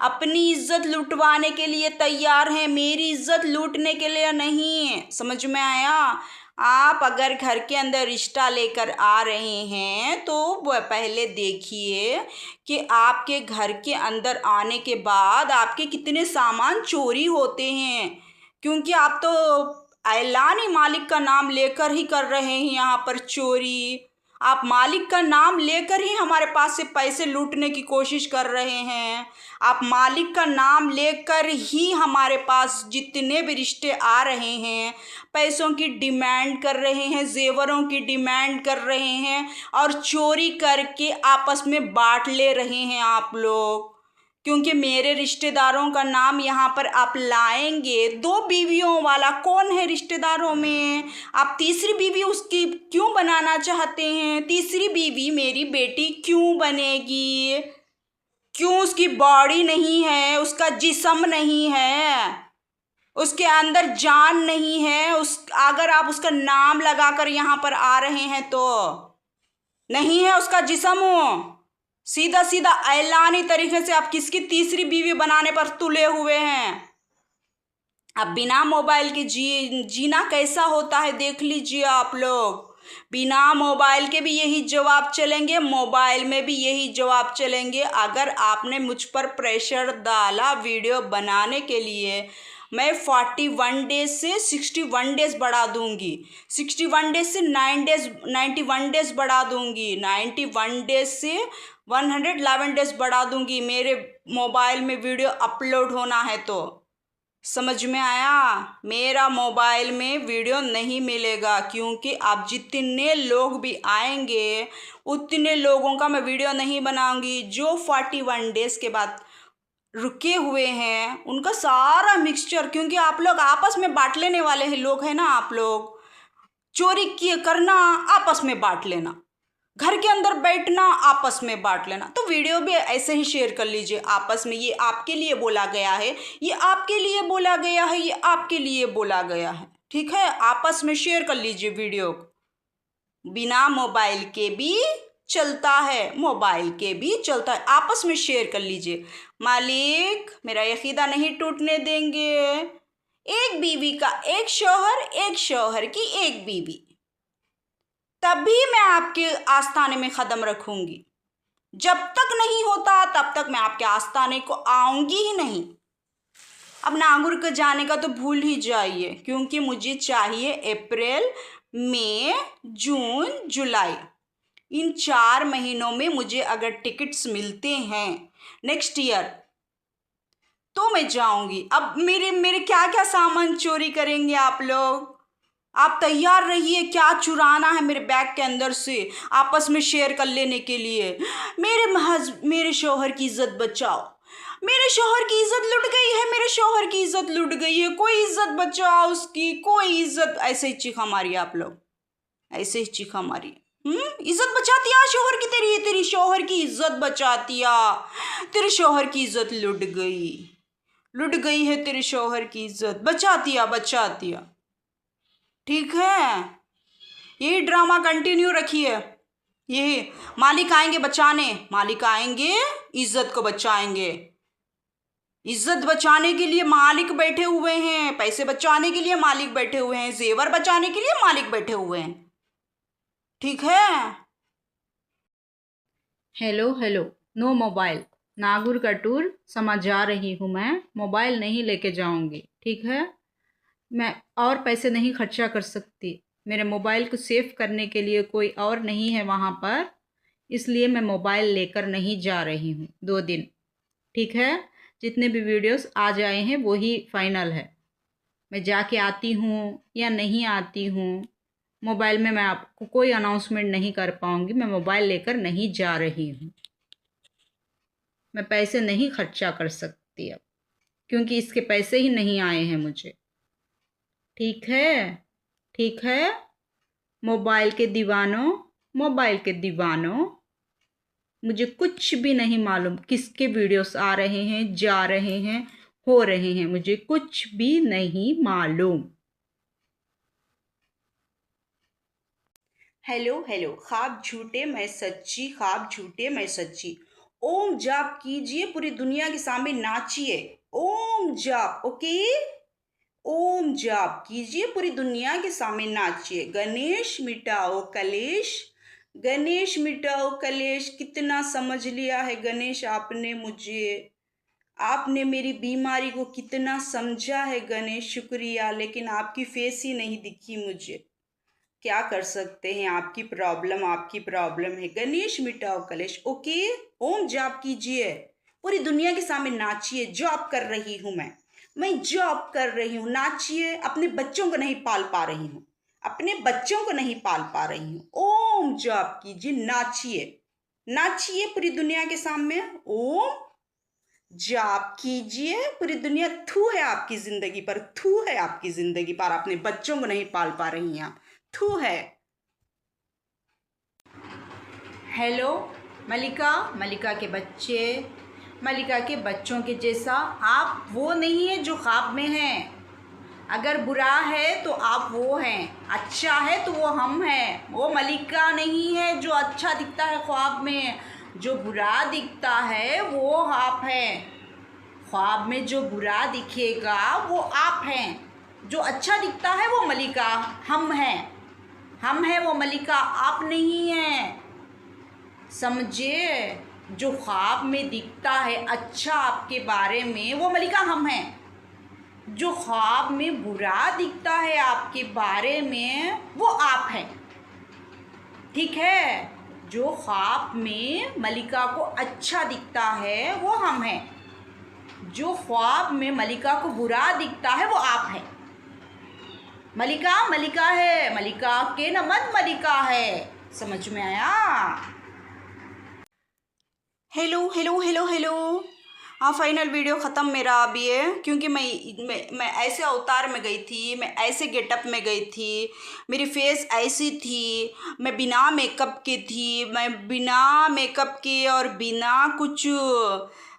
अपनी इज्जत लुटवाने के लिए तैयार हैं, मेरी इज्जत लूटने के लिए नहीं। समझ में आया? आप अगर घर के अंदर रिश्ता लेकर आ रहे हैं तो पहले देखिए कि आपके घर के अंदर आने के बाद आपके कितने सामान चोरी होते हैं, क्योंकि आप तो ऐलान ही मालिक का नाम लेकर ही कर रहे हैं यहाँ पर चोरी। आप मालिक का नाम लेकर ही हमारे पास से पैसे लूटने की कोशिश कर रहे हैं। आप मालिक का नाम लेकर ही हमारे पास जितने भी रिश्ते आ रहे हैं पैसों की डिमांड कर रहे हैं, जेवरों की डिमांड कर रहे हैं और चोरी करके आपस में बांट ले रहे हैं आप लोग। क्योंकि मेरे रिश्तेदारों का नाम यहाँ पर आप लाएंगे। 2 बीवियों वाला कौन है रिश्तेदारों में? आप तीसरी बीवी उसकी क्यों बनाना चाहते हैं? तीसरी बीवी मेरी बेटी क्यों बनेगी? क्यों? उसकी बॉडी नहीं है, उसका जिस्म नहीं है, उसके अंदर जान नहीं है। अगर आप उसका नाम लगाकर यहाँ पर आ रहे हैं तो नहीं है उसका जिस्म। सीधा सीधा ऐलानी तरीके से आप किसकी तीसरी बीवी बनाने पर तुले हुए हैं। अब बिना मोबाइल के जीना कैसा होता है देख लीजिए आप लोग। बिना मोबाइल के भी यही जवाब चलेंगे, मोबाइल में भी यही जवाब चलेंगे। अगर आपने मुझ पर प्रेशर डाला वीडियो बनाने के लिए, मैं 41 डेज से 61 डेज बढ़ा दूंगी, 61 डेज से 91 डेज बढ़ा दूंगी, 91 डेज से 111 डेज बढ़ा दूंगी मेरे मोबाइल में वीडियो अपलोड होना है तो। समझ में आया? मेरा मोबाइल में वीडियो नहीं मिलेगा, क्योंकि आप जितने लोग भी आएंगे उतने लोगों का मैं वीडियो नहीं बनाऊंगी। जो 41 डेज के बाद रुके हुए हैं उनका सारा मिक्सचर, क्योंकि आप लोग आपस में बांट लेने वाले हैं लोग हैं ना। आप लोग चोरी किए करना, आपस में बांट लेना, घर के अंदर बैठना, आपस में बांट लेना। तो वीडियो भी ऐसे ही शेयर कर लीजिए आपस में। ये आपके लिए बोला गया है, ये आपके लिए बोला गया है, ये आपके लिए बोला गया है। ठीक है, आपस में शेयर कर लीजिए वीडियो। बिना मोबाइल के भी चलता है, मोबाइल के भी चलता है, आपस में शेयर कर लीजिए। मालिक मेरा यकीदा नहीं टूटने देंगे। एक बीवी का एक शौहर, एक शौहर की एक बीवी, तभी मैं आपके आस्थाने में कदम रखूंगी। जब तक नहीं होता तब तक मैं आपके आस्थाने को आऊंगी ही नहीं। अब नागुर के जाने का तो भूल ही जाइए, क्योंकि मुझे चाहिए अप्रैल, मई, जून, जुलाई, इन 4 महीनों में मुझे अगर टिकट्स मिलते हैं नेक्स्ट ईयर तो मैं जाऊंगी। अब मेरे क्या क्या सामान चोरी करेंगे आप लोग? आप तैयार रहिए, क्या चुराना है मेरे बैग के अंदर से आपस में शेयर कर लेने के लिए। मेरे शौहर की इज्जत बचाओ, मेरे शौहर की इज्जत लुट गई है, मेरे शौहर की इज्जत लुट गई है, कोई इज्जत बचाओ उसकी, कोई इज्जत। ऐसे ही चीखा मारिए आप लोग, ऐसे ही चीखा मारिए। इज्जत बचाती आ शौहर की, तेरी शौहर की इज्जत बचाती आ, तेरे शौहर की इज्जत लुट गई है, तेरे शौहर की इज्जत बचाती आ। ठीक है, यही ड्रामा कंटिन्यू रखिए। यही मालिक आएंगे बचाने, मालिक आएंगे इज्जत को बचाएंगे। इज्जत बचाने के लिए मालिक बैठे हुए हैं, पैसे बचाने के लिए मालिक बैठे हुए हैं, जेवर बचाने के लिए मालिक बैठे हुए हैं। ठीक है। Hello hello, no mobile. Nagaur का टूर समझ जा रही हूँ मैं, मोबाइल नहीं लेके जाऊँगी, ठीक है। मैं और पैसे नहीं खर्चा कर सकती, मेरे मोबाइल को सेव करने के लिए कोई और नहीं है वहाँ पर, इसलिए मैं मोबाइल लेकर नहीं जा रही हूँ 2 दिन, ठीक है। जितने भी वीडियोस आ जाए हैं वही फाइनल है। मैं जाके आती हूँ या नहीं आती हूँ, मोबाइल में मैं आपको कोई अनाउंसमेंट नहीं कर पाऊँगी। मैं मोबाइल लेकर नहीं जा रही हूँ, मैं पैसे नहीं खर्चा कर सकती अब, क्योंकि इसके पैसे ही नहीं आए हैं मुझे, ठीक है। ठीक है, मोबाइल के दीवानों, मोबाइल के दीवानों, मुझे कुछ भी नहीं मालूम किसके वीडियोस आ रहे हैं, जा रहे हैं, हो रहे हैं, मुझे कुछ भी नहीं मालूम। हेलो हेलो, ख्वाब झूठे मैं सच्ची, ख्वाब झूठे मैं सच्ची। ओम जाप कीजिए, पूरी दुनिया के सामने नाचिए। ओम जाप, ओके। ओम जाप कीजिए, पूरी दुनिया के सामने नाचिए। गणेश मिटाओ कलेश, गणेश मिटाओ कलेश। कितना समझ लिया है गणेश आपने मुझे, आपने मेरी बीमारी को कितना समझा है गणेश, शुक्रिया। लेकिन आपकी फेस ही नहीं दिखी मुझे, क्या कर सकते हैं, आपकी प्रॉब्लम है। गणेश मिटाओ कलेश, ओके। ओम जाप कीजिए, पूरी दुनिया के सामने नाचिए। जॉब कर रही हूँ मैं जॉब कर रही हूँ, नाचिए। अपने बच्चों को नहीं पाल पा रही हूँ, अपने बच्चों को नहीं पाल पा रही हूँ। ओम जाप कीजिए, नाचिए, नाचिए पूरी दुनिया के सामने। ओम जाप कीजिए, पूरी दुनिया थू है आपकी जिंदगी पर, थू है आपकी जिंदगी पर। अपने बच्चों को नहीं पाल पा रही हैं आप, थू है। हेलो मलिका, मलिका के बच्चे, मलिका के बच्चों के जैसा आप वो नहीं है जो ख्वाब में हैं। अगर बुरा है तो आप वो हैं, अच्छा है तो वो हम हैं। वो मलिका नहीं है जो अच्छा दिखता है ख्वाब में, जो बुरा दिखता है वो आप हैं। ख्वाब में जो बुरा दिखेगा वो आप हैं, जो अच्छा दिखता है वो मलिका हम हैं। हम हैं वो मलिका, आप नहीं हैं, समझे। जो ख्वाब में दिखता है अच्छा आपके बारे में वो मलिका हम हैं, जो ख्वाब में बुरा दिखता है आपके बारे में वो आप हैं, ठीक है। जो ख्वाब में मलिका को अच्छा दिखता है वो हम हैं, जो ख्वाब में मलिका को बुरा दिखता है वो आप हैं। मलिका मलिका है, मलिका के नमन मलिका है, समझ में आया। Hello hello hello hello. हाँ, फाइनल वीडियो ख़त्म मेरा अभी है, क्योंकि मैं ऐसे अवतार में गई थी, मैं ऐसे गेटअप में गई थी, मेरी फेस ऐसी थी, मैं बिना मेकअप के थी, मैं बिना मेकअप के और बिना कुछ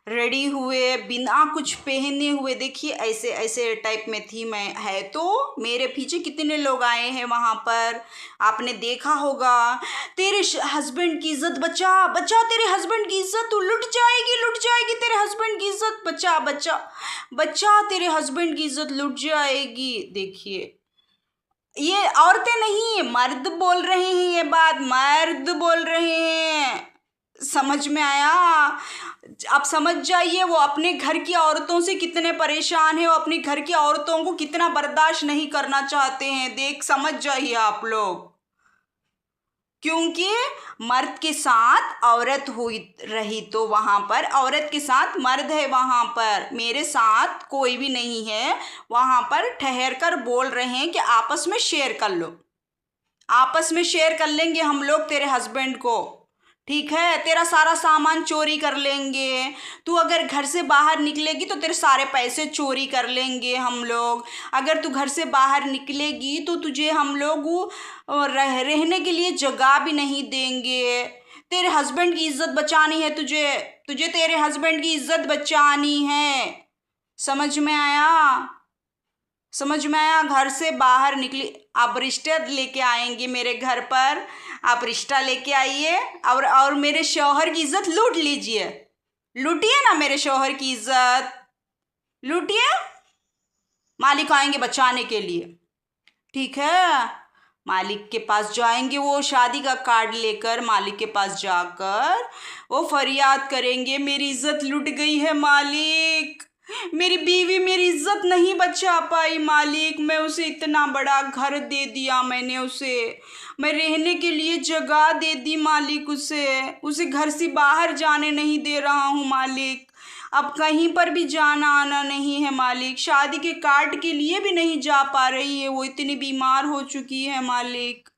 रेडी हुए, बिना कुछ पहने हुए, देखिए ऐसे ऐसे टाइप में थी मैं। है तो मेरे पीछे कितने लोग आए हैं वहाँ पर, आपने देखा होगा। तेरे हस्बैंड की इज्जत बचा, बचा तेरे हस्बैंड की इज्जत, तू लुट जाएगी तेरे हस्बैंड की इज्जत, बचा बचा बचा, तेरे हस्बैंड की इज्जत लुट जाएगी। देखिए, ये औरतें नहीं, मर्द बोल रहे हैं, ये बात मर्द बोल रहे हैं, समझ में आया। आप समझ जाइए वो अपने घर की औरतों से कितने परेशान हैं, वो अपने घर की औरतों को कितना बर्दाश्त नहीं करना चाहते हैं, देख समझ जाइए आप लोग। क्योंकि मर्द के साथ औरत हुई रही तो वहाँ पर औरत के साथ मर्द है, वहाँ पर मेरे साथ कोई भी नहीं है। वहाँ पर ठहर कर बोल रहे हैं कि आपस में शेयर कर लो, आपस में शेयर कर लेंगे हम लोग तेरे हस्बैंड को, ठीक है। तेरा सारा सामान चोरी कर लेंगे, तू अगर घर से बाहर निकलेगी तो तेरे सारे पैसे चोरी कर लेंगे हम लोग। अगर तू घर से बाहर निकलेगी तो तुझे हम लोग रहने के लिए जगह भी नहीं देंगे। तेरे हस्बैंड की इज्जत बचानी है तुझे, तुझे तेरे हस्बैंड की इज्जत बचानी है, समझ में आया। समझ में आया? घर से बाहर निकली, आप रिश्ता लेके आएंगे मेरे घर पर, आप रिश्ता लेके आइए और मेरे शौहर की इज्जत लूट लीजिए। लूटिए ना मेरे शौहर की इज्जत, लूटिए। मालिक आएंगे बचाने के लिए, ठीक है? मालिक के पास जाएंगे, वो शादी का कार्ड लेकर मालिक के पास जाकर वो फरियाद करेंगे, मेरी इज्जत लुट गई है मालिक, मेरी बीवी मेरी इज्जत नहीं बचा पाई मालिक, मैं उसे इतना बड़ा घर दे दिया, मैंने उसे, मैं रहने के लिए जगह दे दी मालिक, उसे घर से बाहर जाने नहीं दे रहा हूँ मालिक, अब कहीं पर भी जाना आना नहीं है मालिक, शादी के कार्ड के लिए भी नहीं जा पा रही है, वो इतनी बीमार हो चुकी है मालिक,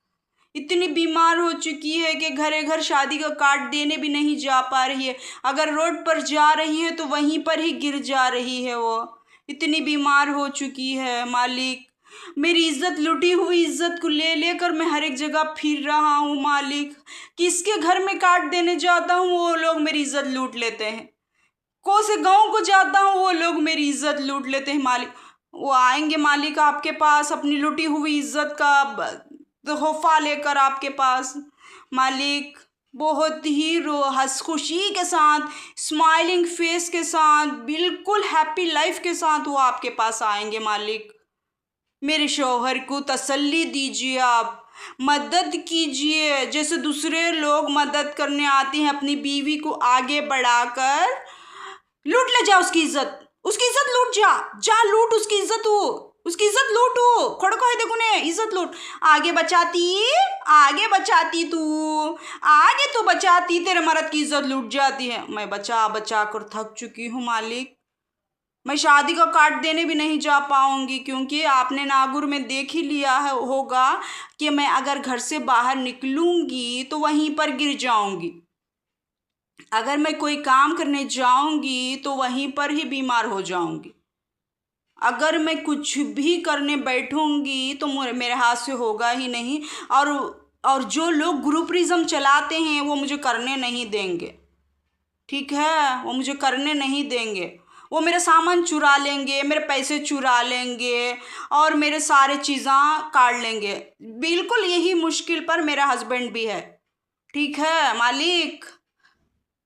इतनी बीमार हो चुकी है कि घरे घर शादी का कार्ड देने भी नहीं जा पा रही है, अगर रोड पर जा रही है तो वहीं पर ही गिर जा रही है, वो इतनी बीमार हो चुकी है मालिक, मेरी इज्जत, लुटी हुई इज्जत को ले लेकर मैं हर एक जगह फिर रहा हूँ मालिक, किसके घर में कार्ड देने जाता हूँ वो लोग मेरी इज्जत लूट लेते हैं, कौन से गांव को जाता हूँ वो लोग मेरी इज्जत लूट लेते हैं मालिक। वो आएंगे मालिक आपके पास अपनी लुटी हुई इज्जत का तोहफा लेकर आपके पास मालिक, बहुत ही हंस खुशी के साथ, स्माइलिंग फेस के साथ, बिल्कुल हैप्पी लाइफ के साथ वो आपके पास आएंगे मालिक। मेरे शौहर को तसल्ली दीजिए, आप मदद कीजिए, जैसे दूसरे लोग मदद करने आते हैं अपनी बीवी को आगे बढ़ाकर, लूट ले जा उसकी इज्जत लूट जा लूट उसकी इज्जत, उसकी इज्जत लूट, खड़को है देखो ने इज्जत लूट, आगे बचाती तू, आगे तो बचाती, तेरे मर्द की इज्जत लूट जाती है, मैं बचा बचा कर थक चुकी हूँ मालिक, मैं शादी का कार्ड देने भी नहीं जा पाऊंगी, क्योंकि आपने नागुर में देख ही लिया है होगा कि मैं अगर घर से बाहर निकलूंगी तो वहीं पर गिर जाऊंगी, अगर मैं कोई काम करने जाऊंगी तो वहीं पर ही बीमार हो जाऊंगी, अगर मैं कुछ भी करने बैठूंगी तो मेरे हाथ से होगा ही नहीं, और जो लोग ग्रुपरिज्म चलाते हैं वो मुझे करने नहीं देंगे, ठीक है? वो मुझे करने नहीं देंगे, वो मेरा सामान चुरा लेंगे, मेरे पैसे चुरा लेंगे और मेरे सारे चीज़ें काट लेंगे, बिल्कुल यही मुश्किल पर मेरा हस्बैंड भी है, ठीक है मालिक?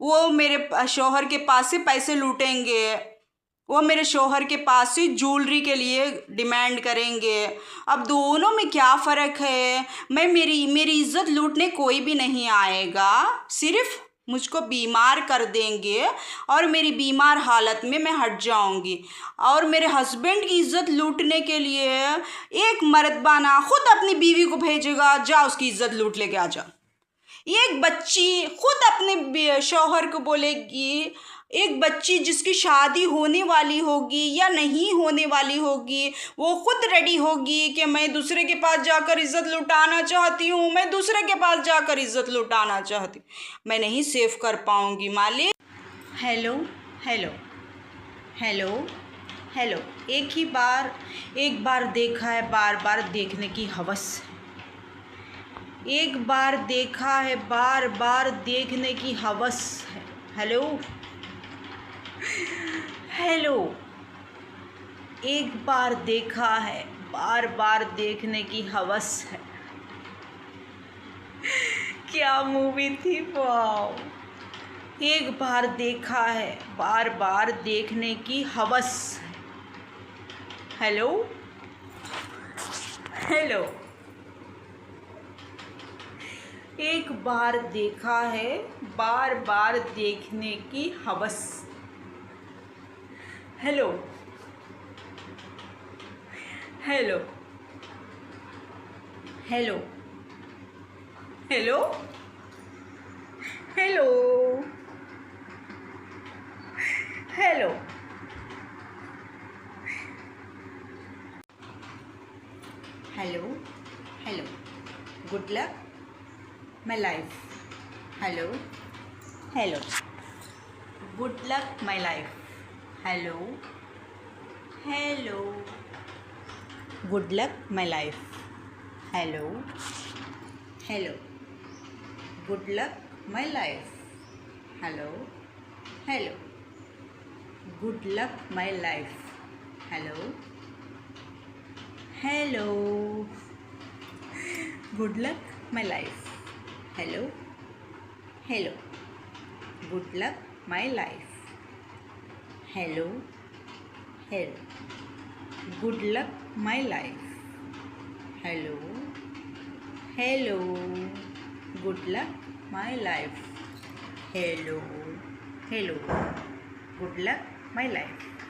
वो मेरे शौहर के पास से पैसे लूटेंगे, वो मेरे शौहर के पास से ज्वेलरी के लिए डिमांड करेंगे, अब दोनों में क्या फ़र्क है? मेरी इज्जत लूटने कोई भी नहीं आएगा, सिर्फ मुझको बीमार कर देंगे और मेरी बीमार हालत में मैं हट जाऊंगी, और मेरे हस्बैंड की इज्जत लूटने के लिए एक मर्दाना खुद अपनी बीवी को भेजेगा, जा उसकी इज्जत लूट लेके आ जा, एक बच्ची खुद अपने शौहर को बोलेगी, एक बच्ची जिसकी शादी होने वाली होगी या नहीं होने वाली होगी, वो खुद रेडी होगी कि मैं दूसरे के पास जाकर इज्जत लुटाना चाहती हूँ, मैं दूसरे के पास जाकर इज्जत लुटाना चाहती हूँ, मैं नहीं सेव कर पाऊँगी मालिक। हेलो हेलो हेलो हेलो, एक बार देखा है बार बार देखने की हवस है, एक बार देखा है बार बार देखने की हवस है, हेलो हेलो, एक बार देखा है बार बार देखने की हवस है, क्या मूवी थी, वाह, एक बार देखा है बार बार देखने की हवस है, हेलो हेलो, एक बार देखा है बार बार देखने की हवस, hello hello hello hello hello hello hello hello, good luck my life, hello hello, good luck my life, hello hello, good luck my life, hello hello, good luck my life, hello hello, good luck my life, hello hello, good luck my life, hello, hello, good luck my life, hello, hello, good luck my life, hello, hello, good luck my life, hello, hello, good luck my life.